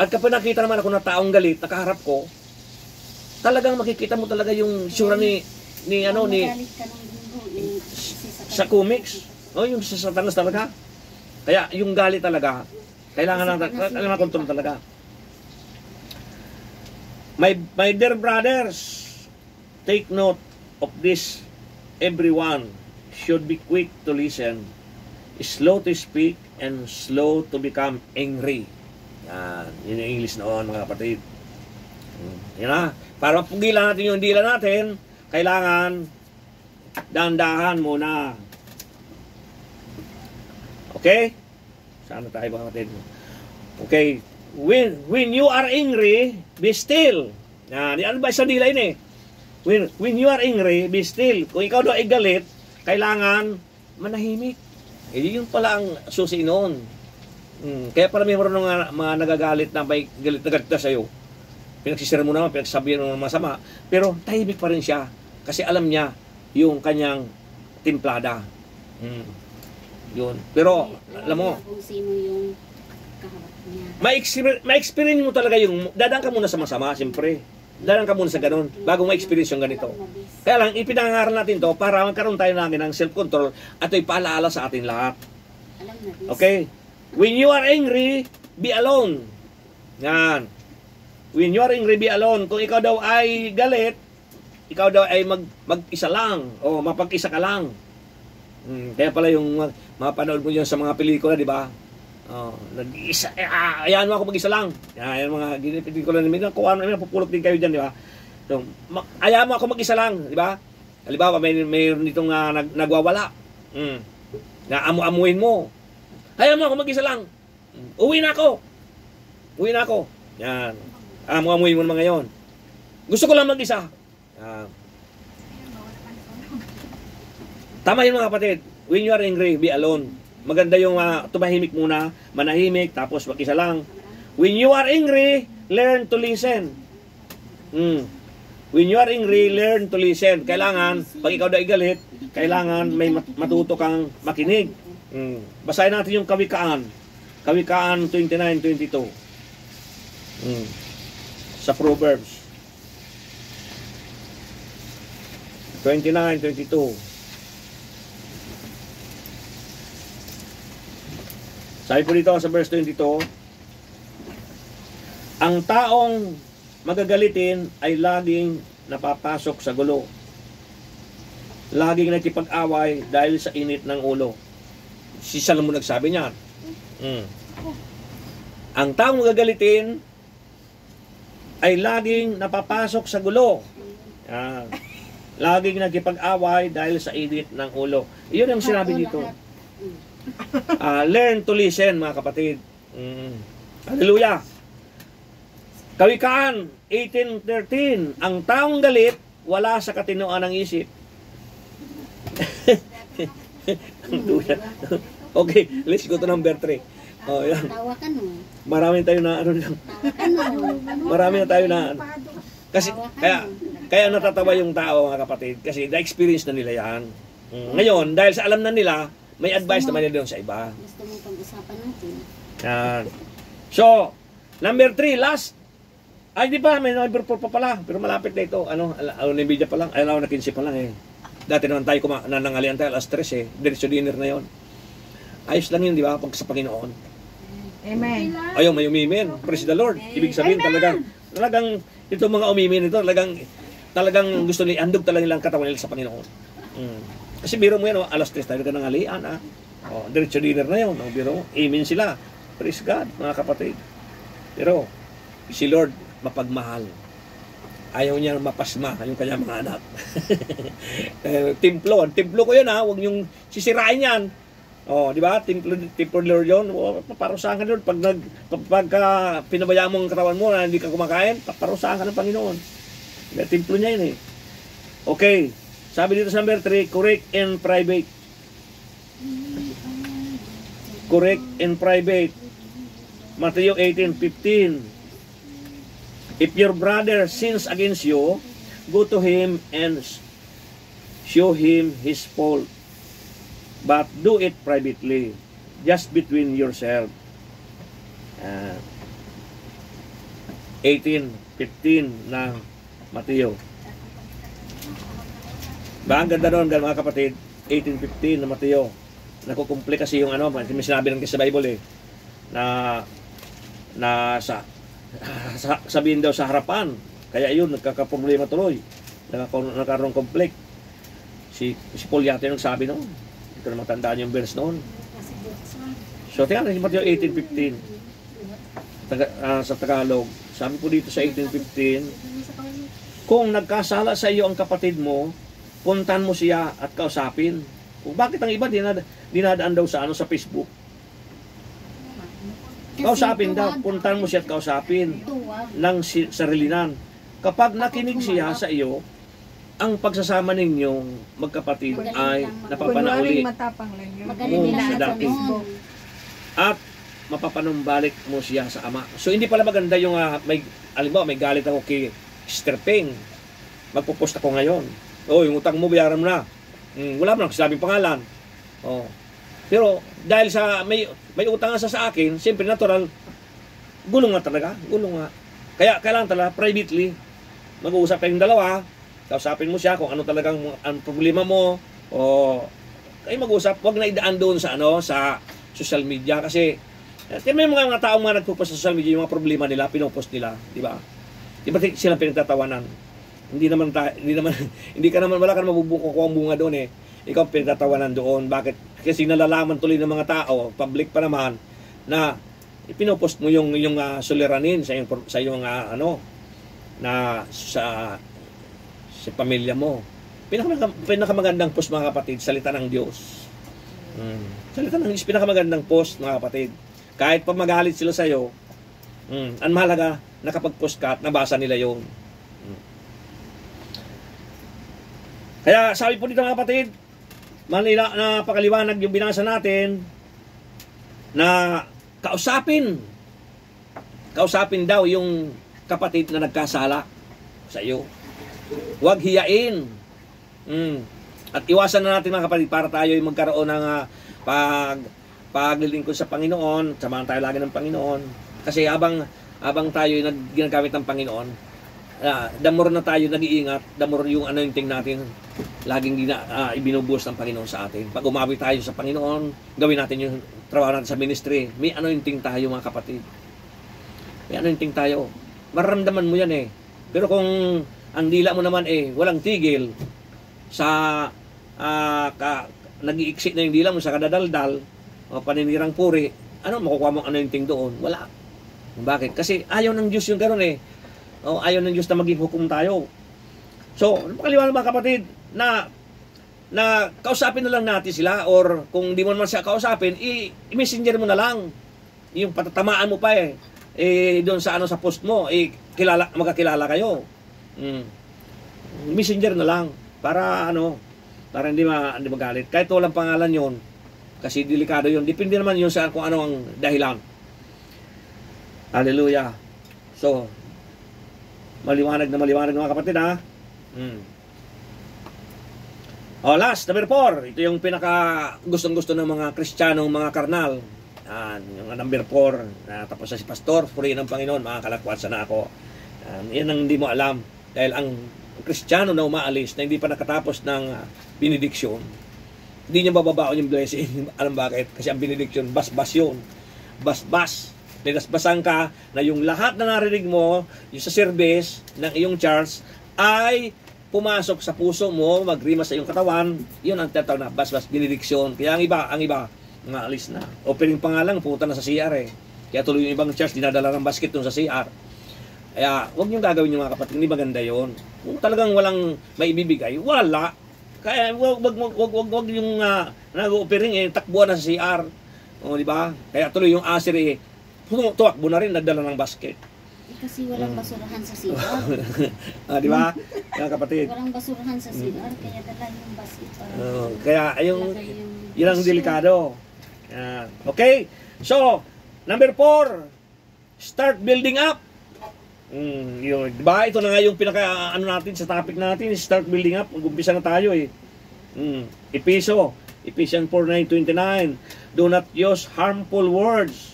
At kapag nakita naman ako na taong galit, nakaharap ko, talagang makikita mo talaga yung sura ni Magalit ka ng linggo, si Satanas. sa comics. Yung sa Satanas talaga. Kaya yung galit talaga, kailangan ng kontrol talaga. My dear brothers, take note of this. Everyone should be quick to listen, slow to speak, and slow to become angry. Yun yung English noon, mga kapatid. Yan na. Para mapugilan natin yung dila natin, kailangan dahan-dahan muna. Okay? Saan na tayo, mga kapatid? Okay. When you are angry, be still. Yan ba sa dila yun eh. When you are angry, be still. Kung ikaw daw ay galit, kailangan manahimik. Yun pala ang susi noon. Kaya para may marunong mga nagagalit na may galit na galit na sa'yo. Pinagsisira mo naman, pinagsabihan mo naman masama. Pero tahimik pa rin siya. Kasi alam niya yung kanyang timplada. Yun. Pero, alam mo, kung sino yung kaharap niya. ma-experience mo talaga yung, dadaan ka muna sa masama, siyempre. Dadaan ka muna sa ganun, bago ma-experience yung ganito. Kaya lang, ipinangaral natin to para magkaroon tayo namin ng self-control at ito'y paalaala sa atin lahat. Okay? When you are angry, be alone. Yan. When you are angry, be alone. Kung ikaw daw ay galit, ikaw daw ay mag-isa lang o mapag-isa ka lang. Kaya pala yung mapanood mo yun sa mga pelikula, di ba? Nag-isa, ayan mo ako mag-isa lang. Ayan mga pelikula namin, kung ano namin, pupulot din kayo dyan, di ba? So, ayan mo ako mag-isa lang, di ba? Halimbawa, mayroon ditong nagwawala. Amu-amuin mo. Ayan mo ako mag-isa lang. Uwi na ako. Yan. Amu-amuin mo naman ngayon. Gusto ko lang mag-isa. Tama yun, mga kapatid. When you are angry, be alone. Maganda yung tumahimik muna, manahimik, tapos mag-isa lang. When you are angry, learn to listen. When you are angry, learn to listen. Kailangan, pag ikaw daw galit, kailangan may matuto kang makinig. Basahin natin yung Kawikaan. Kawikaan 29:22. Sa Proverbs 29:22. Sabi po dito sa verse 22, ang taong magagalitin ay laging napapasok sa gulo. Laging nakipag-away dahil sa init ng ulo. Si Salomon nagsabi niyan. Ang taong gagalitin ay laging napapasok sa gulo. Laging nagkipag-away dahil sa init ng ulo. Iyon ang sinabi dito. Learn to listen, mga kapatid. Hallelujah. Kawikaan 18:13. Ang taong galit, wala sa katinoan ng isip. Okay, let's go to number 3. Yan. Tawa ka no. Marami tayo na ano lang. Tawa ka no. Marami na tayo na kasi kaya natatawa yung tao, mga kapatid, kasi na-experience na nila yan. Ngayon, dahil sa alam na nila, may advice naman nila doon sa iba. Gusto mo pag-usapan natin. Yan. So, number 3, last. Ay, di pa, may number 4 pa pala. Pero malapit na ito. Nvidia pa lang. Na 15 pa lang eh. Dati naman tayo nanangalian tayo alas 3 eh. Diretso dinner na yon. Ayos lang yun, di ba? Pag sa Panginoon. Amen. Ayaw, may umimin. Praise the Lord. Ibig sabihin talagang itong mga umimin ito, talagang gusto ni andog talaga nilang katawan nila sa Panginoon. Kasi biro mo yan, alas 3 tayo ka nangalian. Diretso dinner na yun. Biro, amen sila. Praise God, mga kapatid. Pero, si Lord, mapagmahal. Ayaw niya mapasma yung kanyang mga anak. Templo ko yun huwag niyong sisirain yan. Di ba? Templo Lord yun. Paparusahan ka Lord. Pagka pinabayaan mo ang katawan mo na hindi ka kumakain, paparusahan ka ng Panginoon. Templo niya yun eh. Okay. Sabi dito sa number 3, correct in private. Correct in private. Matthew 18:15. If your brother sins against you, go to him and show him his fault. But do it privately, just between yourself. 18:15 ng Mateo. Ba, ang ganda doon, mga kapatid. 18:15 ng Mateo. Nakukumple kasi yung may sinabi lang kasi sa Bible na sabihin daw sa harapan. Kaya yun, nagkakaproblema tuloy. Nagkaroon conflict. Si Paul yata yung sabi noon. Ito na matandaan yung verse noon. So, tingnan natin Matthew 18:15. Sa Tagalog. Sabi po dito sa 18:15, kung nagkasala sa iyo ang kapatid mo, puntan mo siya at kausapin. Kung bakit ang iba dinadaan daw sa Facebook. Kausapin daw, puntan mo siya at kausapin ng sarilinan. Kapag nakinig siya sa iyo, ang pagsasama ninyong magkapatid ay napapanauli mo sa dati. At mapapanumbalik mo siya sa Ama. So hindi pala maganda yung may galit ako kay Sister Ping. Magpo-post ako ngayon. Yung utang mo, bayaran mo na. Wala mo nang sinabing pangalan. Pero dahil sa may utang sa akin, siyempre natural, gulong nga talaga. Gulong nga. Kaya kailangan talaga privately mag-uusap kayong dalawa. Kausapin mo siya kung ano talagang ang problema mo. Kayo mag-usap. Huwag na idaan doon sa sa social media kasi may mga taong nagpo-post sa social media yung mga problema nila, pinopost nila, di ba? Di ba silang pinagtatawanan? Hindi ka naman wala ka mabubuko ang bunga doon eh. Ikaw pinagtatawanan doon. Bakit? Kasi nalalaman tuloy ng mga tao, public pa naman, na ipinopost mo yung suliranin sa iyong na sa pamilya mo. Pinakamagandang post, mga kapatid, salita ng Diyos. Salita ng Diyos, pinakamagandang post, mga kapatid. Kahit pa magalit sila sa iyo, ang mahalaga, nakapag-post ka at nabasa nila yun. Kaya sabi po dito, mga kapatid, napakaliwanag yung binasa natin na kausapin daw yung kapatid na nagkasala sa iyo. Huwag hiyain. At iwasan na natin, mga kapatid, para tayo yung magkaroon ng paglilingkod sa Panginoon. Samahan tayo lagi ng Panginoon. Kasi habang tayo ginagamit ng Panginoon, the more na tayo nag-iingat, the more yung anointing natin laging ibinubuhos ng Panginoon sa atin. Pag umawi tayo sa Panginoon, gawin natin yung trabaho natin sa ministry, may anointing tayo, mga kapatid. May anointing tayo. Maramdaman mo yan eh. Pero kung ang dila mo naman walang tigil sa nag-iiksi na yung dila mo sa kadadaldal, o paninirang puri, ano makukuha mong anointing doon? Wala. Bakit? Kasi ayaw ng Diyos yung gano'n eh. O, ayaw ng Diyos na maging hukom tayo. So, pakaliwanag mga kapatid, na kausapin na lang natin sila, or kung di mo naman siya kausapin, i-messenger mo na lang. Yung patatamaan mo pa eh. Doon sa sa post mo, magkakilala kayo. Messenger na lang para para hindi magalit. Kahit walang pangalan yon, kasi delikado yon. Depende naman yun sa kung ano ang dahilan. Hallelujah. So, maliwanag mga kapatid ha. Last, number 4. Ito yung pinaka gustong-gusto ng mga Kristiyanong mga karnal. Yung number 4. Tapos na si Pastor, purihin ng Panginoon, makakalakwat sana ako. Yan ang hindi mo alam. Dahil ang Kristiyano na umaalis, na hindi pa nakatapos ng benediction, hindi niya bababaon yung blessing. Alam bakit? Kasi ang benediction, basbas yun. Basbas. Binasbasan ka na yung lahat na narinig mo, yung sa service ng iyong church, ay pumasok sa puso mo, magrima sa iyong katawan. Yun ang tatawag na basbas, benediction. Kaya ang iba, mga alis na. Opening pa nga lang, pupunta na sa CR eh. Kaya tuloy yung ibang church, dinadala ng basket dun sa CR. Kaya, huwag niyong gagawin yung mga kapatid. Hindi maganda yun. Kung talagang walang maibibigay, wala. Kaya, huwag yung nag-opening eh, takbuhan na sa CR. O, di ba? Kaya tuloy yung asir eh, tuwakbo na rin, nagdala ng basket. Kasi walang basurahan sa CR. Di ba? Kaya kapatid. Walang basurahan sa CR, kaya dala yung basket para kaya yun ang delikado. Okay? So, number 4, start building up. Diba? Ito na nga yung pinaka natin sa topic natin, start building up. Mag-umpisa na tayo eh. Ephesians 4:9-29. Do not use harmful words,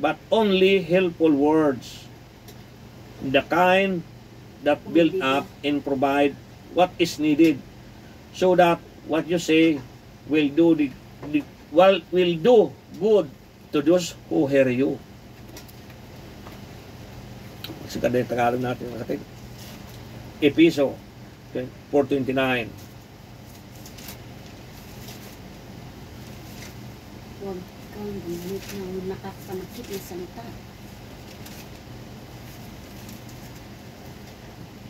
but only helpful words, the kind that build up and provide what is needed, so that what you say will do will do good to those who hear you. Siganda yung Tagalog natin mga kapatid. Episo 4:29. huwag kang gumamit ng nakapanakit na salita.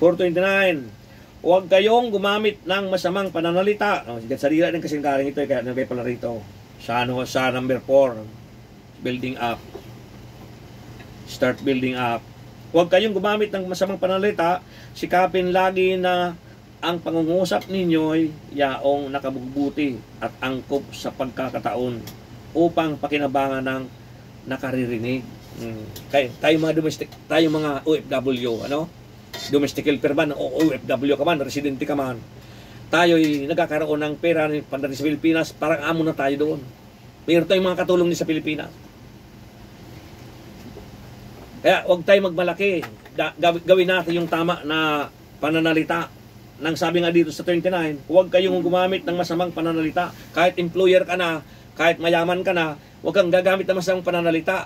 4:29. Huwag kayong gumamit ng masamang pananalita. Sarili ng kasingkaring ito, kaya nabay pala rito. Sa number 4, building up. Start building up. Huwag kayong gumamit ng masamang pananalita. Sikapin lagi na ang pangungusap ninyo'y yaong nakabugbuti at angkop sa pagkakataon upang pakinabangan ng nakaririnig. Tayo mga domestic, tayo mga OFW, domestic helper man, o OFW ka man, residente ka man, tayo'y nagkakaroon ng pera pandating sa Pilipinas, parang amo na tayo doon. Mayroon tayong mga katulong din sa Pilipinas. Kaya huwag tayo magmalaki. Gawin natin yung tama na pananalita. Nang sabi nga dito sa 29, huwag kayong gumamit ng masamang pananalita. Kahit employer ka na, kahit mayaman ka na, huwag kang gagamit ng masamang pananalita.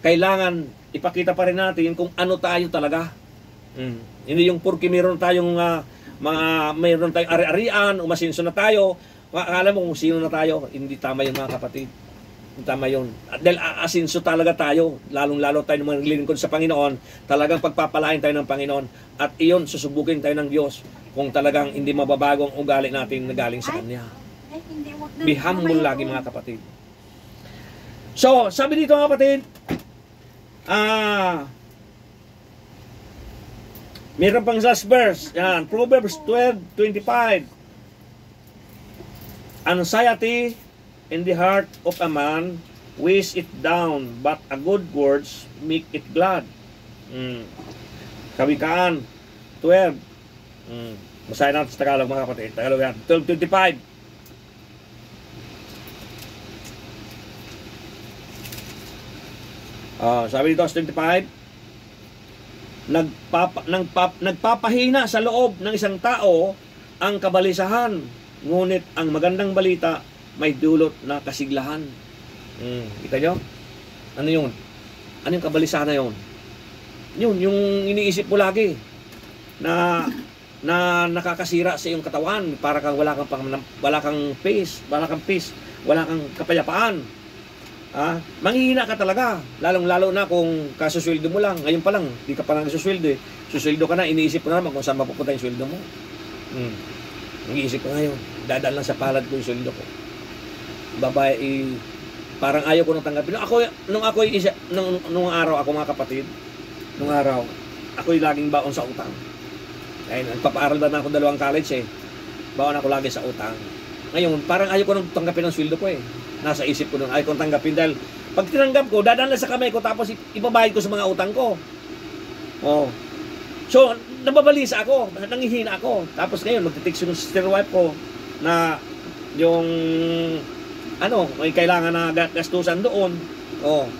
Kailangan ipakita pa rin natin kung ano tayo talaga. Hindi yung porque mayroon tayong mayroon tayong ari-arian, umasinso na tayo, akala mo kung sino na tayo. Hindi tama yun mga kapatid. Tama yun. Dahil asinso talaga tayo, lalong-lalo tayo ng mga naglilingkod sa Panginoon, talagang pagpapalain tayo ng Panginoon, at iyon, susubukin tayo ng Diyos kung talagang hindi mababago ang ugali natin na galing sa Kanya. Be humble lagi mga kapatid. So, sabi dito mga kapatid, meron pang last verse, yan, Proverbs 12:25. Anxiety in the heart of a man weighs it down, but a good words make it glad. Kawikaan 12. Basahin natin sa Tagalog mga kapatid. Tagalog yan. 12:25. Sabi dito sa 25, nagpapahina sa loob ng isang tao ang kabalisahan, ngunit ang magandang balita may dulot na kasiglahan. Kita nyo? Ano yun? Ano yung kabalisahan na yun? Yun, yung iniisip mo lagi na na nakakasira sa iyong katawan, para kang wala kang peace, wala kang kapayapaan. Manghihina ka talaga, lalong-lalo na kung kasusweldo mo lang. Ngayon pa lang, di ka pa lang kasusweldo eh. Susweldo ka na, iniisip mo na naman kung saan mapupunta yung sweldo mo. Iniisip ko ngayon, dadaan lang sa palad ko yung sweldo ko. Babae, parang ayaw ko nang tanggapin. Nung araw ako, mga kapatid, nung araw, ako'y laging baon sa utang. Ay, nagpapaaral ba na ako 2 college eh. Baon ako lagi sa utang. Ngayon, parang ayaw ko nang tanggapin ang sweldo ko eh. Nasa isip ko nung ayaw ko tanggapin dahil pag tinanggap ko, dadaan lang sa kamay ko tapos ipabayad ko sa mga utang ko. So, nababalisa ako, nangihina ako. Tapos ngayon, magtitext yung sister wife ko na yung may kailangan na gastusan doon.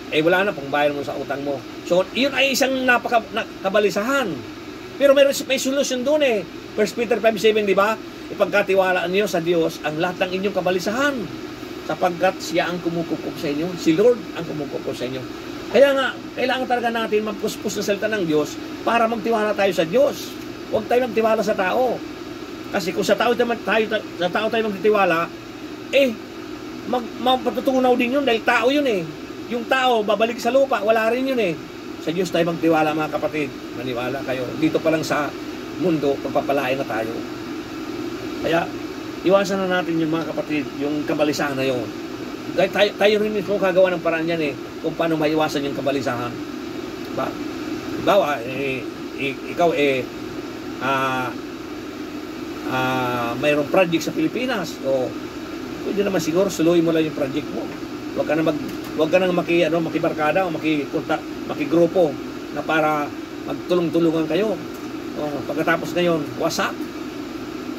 Wala na pang bayad mo sa utang mo. So, yun ay isang napakabalisahan. Pero may solusyon doon eh. 1 Peter 5:7, di ba? Ipagkatiwalaan niyo sa Diyos ang lahat ng inyong kabalisahan, sapagkat siya ang kumukukup sa inyo. Si Lord ang kumukup sa inyo. Kaya nga, kailangan talaga natin magpuspos ng salita ng Diyos para magtiwala tayo sa Diyos. Huwag tayo magtiwala sa tao. Kasi kung sa tao tayo magtitiwala, mapatutunaw din yun dahil tao yun eh. Yung tao, babalik sa lupa, wala rin yun eh. Sa Diyos tayo magtiwala, mga kapatid. Maniwala kayo. Dito pa lang sa mundo, pagpapalain na tayo. Kaya, iwasan na natin yung mga kapatid, yung kabalisahan na yun. Tayo rin mismo kagawa ng paraan yan eh, kung paano maiwasan yung kabalisahan. Bawa, ikaw mayroong project sa Pilipinas, pwede naman siguro suluhin mo lang yung project mo. Huwag ka nang makibarkada o makigrupo na para magtulong-tulungan kayo. Pagkatapos ngayon, wasak.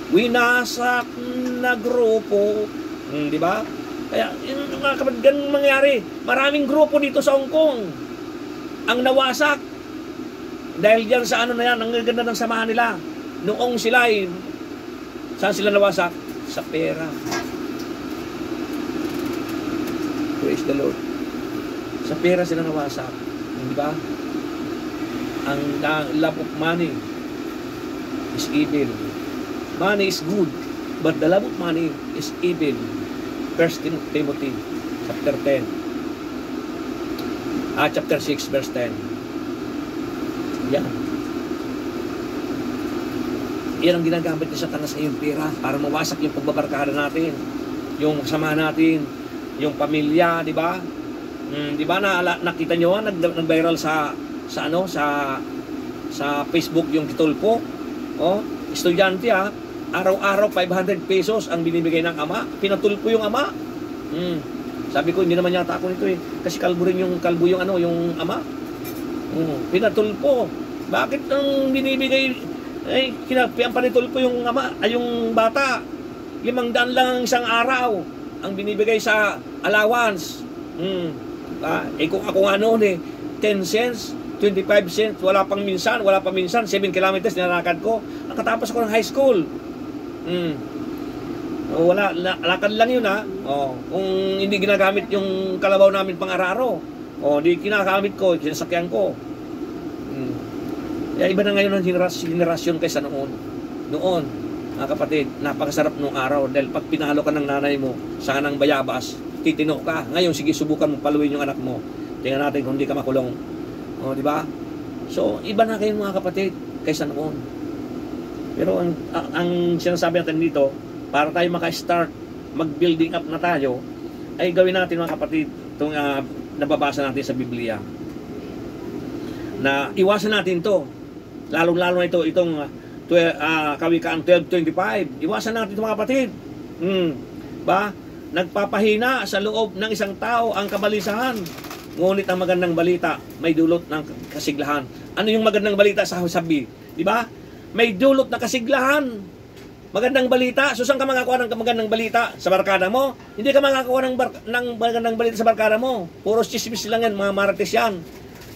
Winasak na grupo. Di ba? Kaya, mga kapatid, ganun mangyari. Maraming grupo dito sa Hong Kong ang nawasak. Dahil diyan sa na yan, ang ganda ng samahan nila. Noong sila saan sila nawasak? Sa pera. Praise the Lord. Sa pera sila nawasak. Di ba? Ang love of money is evil. Money is good, but the love of money is evil. 1 Timothy chapter 10. Chapter 6 verse 10. Yan. Yan ang ginagamit ni Satanas sa iyong pera para mawasak yung pagbabarkada natin, yung kasama natin, yung pamilya, di ba? Di ba nakita nyo nag-viral sa Facebook yung kitulpo? Estudyante araw-araw 500 pesos ang binibigay ng ama. Pinatulpo yung ama. Sabi ko, hindi naman yata ako nito eh. Kasi kalbo yung ama. Pinatulpo. Bakit ang binibigay ang panitulpo yung ama, yung bata? 500 lang isang araw ang binibigay sa allowance. Kung ako nga noon 10 cents, 25 cents, wala pa minsan, 7 kilometers nilalakad ko. Nakatapos ako ng high school. Wala, lakad lang yun kung hindi ginagamit yung kalabaw namin pang araro, di ginagamit ko, sinasakyan ko. Kaya iba na ngayon ang generasyon kaysa noon. Noon, mga kapatid, napakasarap nung araw dahil pag pinalo ka ng nanay mo sa kanang bayabas, titino ka. Ngayon, sige, subukan mo paluin yung anak mo. Tingnan natin kung hindi ka makulong. Di ba? So, iba na kayo mga kapatid kaysa noon. Pero ang sinasabi natin dito, para tayo maka-start, mag-building up na tayo, ay gawin natin mga kapatid itong nababasa natin sa Biblia. Na iwasan natin to. Lalong-lalo na itong Kawikaan 12:25. Iwasan natin ito mga kapatid. Nagpapahina sa loob ng isang tao ang kabalisahan. Ngunit ang magandang balita may dulot ng kasiglahan. Ano yung magandang balita sa sabi? Di ba? May dulot na kasiglahan. Magandang balita. So, saan ka makakuha ng magandang balita? Sa barkada mo? Hindi ka makakuha ng magandang balita sa barkada mo. Puro chismis lang yan, mga marites yan.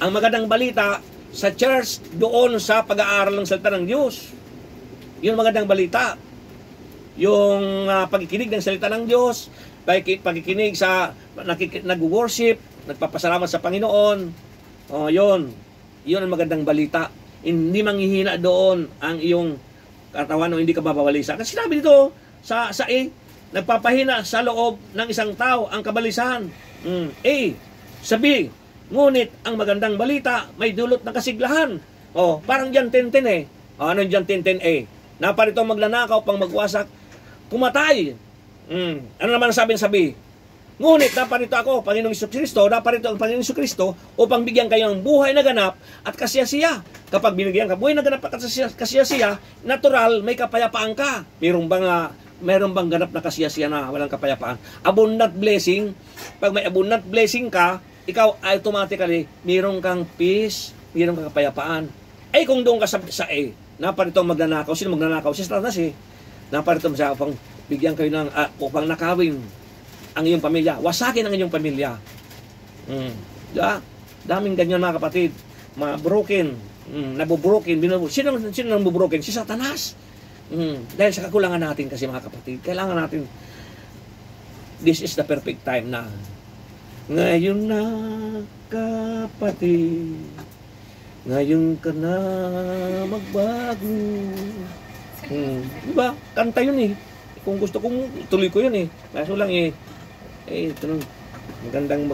Ang magandang balita sa church, doon sa pag-aaral ng salita ng Diyos. Yun magandang balita. Yung pagkikinig ng salita ng Diyos, pagkikinig sa nag-worship, nagpapasalamat sa Panginoon. Yun ang magandang balita. Hindi manghihina doon ang iyong katawan o hindi ka bababalisa. Kasi sinabi dito sa A, nagpapahina sa loob ng isang tao ang kabalisahan. A, sa B, ngunit ang magandang balita may dulot ng kasiglahan. Parang John 10:10 eh. Ano yung John 10:10 A? Naparito magnanakaw pang magwasak, pumatay. Ano naman ang sabi sa B? Ngunit naparito ako, Panginoong Jesucristo, naparito ang Panginoong Jesucristo upang bigyan kayo ng buhay na ganap at kasiyasiya. Kapag binigyan ka buhay na ganap at kasiyasiya, natural, may kapayapaan ka. Meron bang ganap na kasiyasiya na walang kapayapaan? Abundant blessing. Pag may abundant blessing ka, ikaw automatically, meron kang peace, meron kang kapayapaan. Ay kung doon ka sa A, naparito ang magnanakaw. Sino magnanakaw? Si Satanas eh. Naparito siya upang bigyan kayo ng, upang nakawin ang iyong pamilya. Wasakin ang iyong pamilya. Daming ganyan mga kapatid. Mga broken. Nabubroken. Sino nang bubroken? Si Satanas. Dahil sa kakulangan natin kasi mga kapatid. Kailangan natin, this is the perfect time na ngayon na kapatid, ngayon ka na magbago. Diba? Kanta yun eh. Kung gusto kong tuloy ko yun eh. Kaso lang ito nung magandang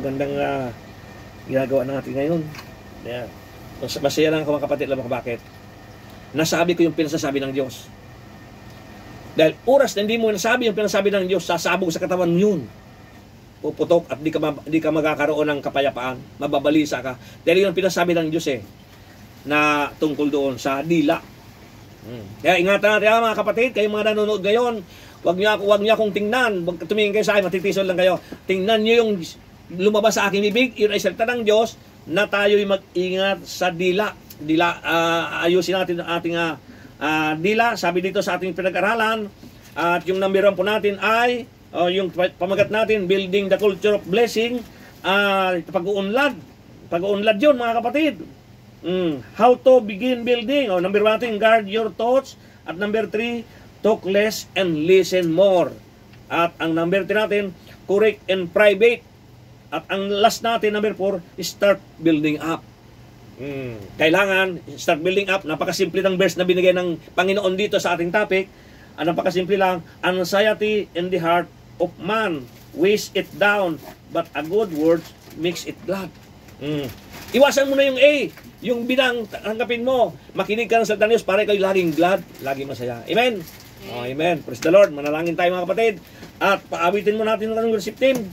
ginagawa natin ngayon. Yeah. Masaya lang ako mga kapatid. Alam mo bakit? Nasabi ko yung pinasasabi ng Diyos. Dahil oras na hindi mo nasabi yung pinasabi ng Diyos, sasabog sa katawan mo yun. Puputok at di ka magkakaroon ng kapayapaan. Mababalisa ka. Dahil yun ang pinasabi ng Diyos na tungkol doon sa dila. Kaya ingatan natin mga kapatid, kayong mga nanonood ngayon, Wag niyo akong tingnan. Wag tumingin kayo sa akin, matitiso lang kayo. Tingnan niyo yung lumabas sa aking bibig, yun ay salita ng Diyos na tayo'y mag-ingat sa dila. Ayusin natin ang ating dila. Sabi dito sa ating pinag-aralan. At yung number 1 po natin ay yung pamagat natin, building the culture of blessing. Pag-uunlad. Pag-uunlad yun mga kapatid. How to begin building. Number 1 natin, guard your thoughts. At number 3, talk less and listen more. At ang number 3 natin, correct and private. At ang last natin, number 4, start building up. Kailangan start building up. Napakasimple ng verse na binigay ng Panginoon dito sa ating topic. Napakasimple lang. Anxiety in the heart of man weighs it down, but a good word makes it glad. Iwasan mo na yung A, yung binang tanggapin mo. Makinig ka ng salita ng Diyos para kayo laging glad, laging masaya. Amen? Amen. Praise the Lord. Manalangin tayo mga kapatid. At paawitin mo natin ng worship team.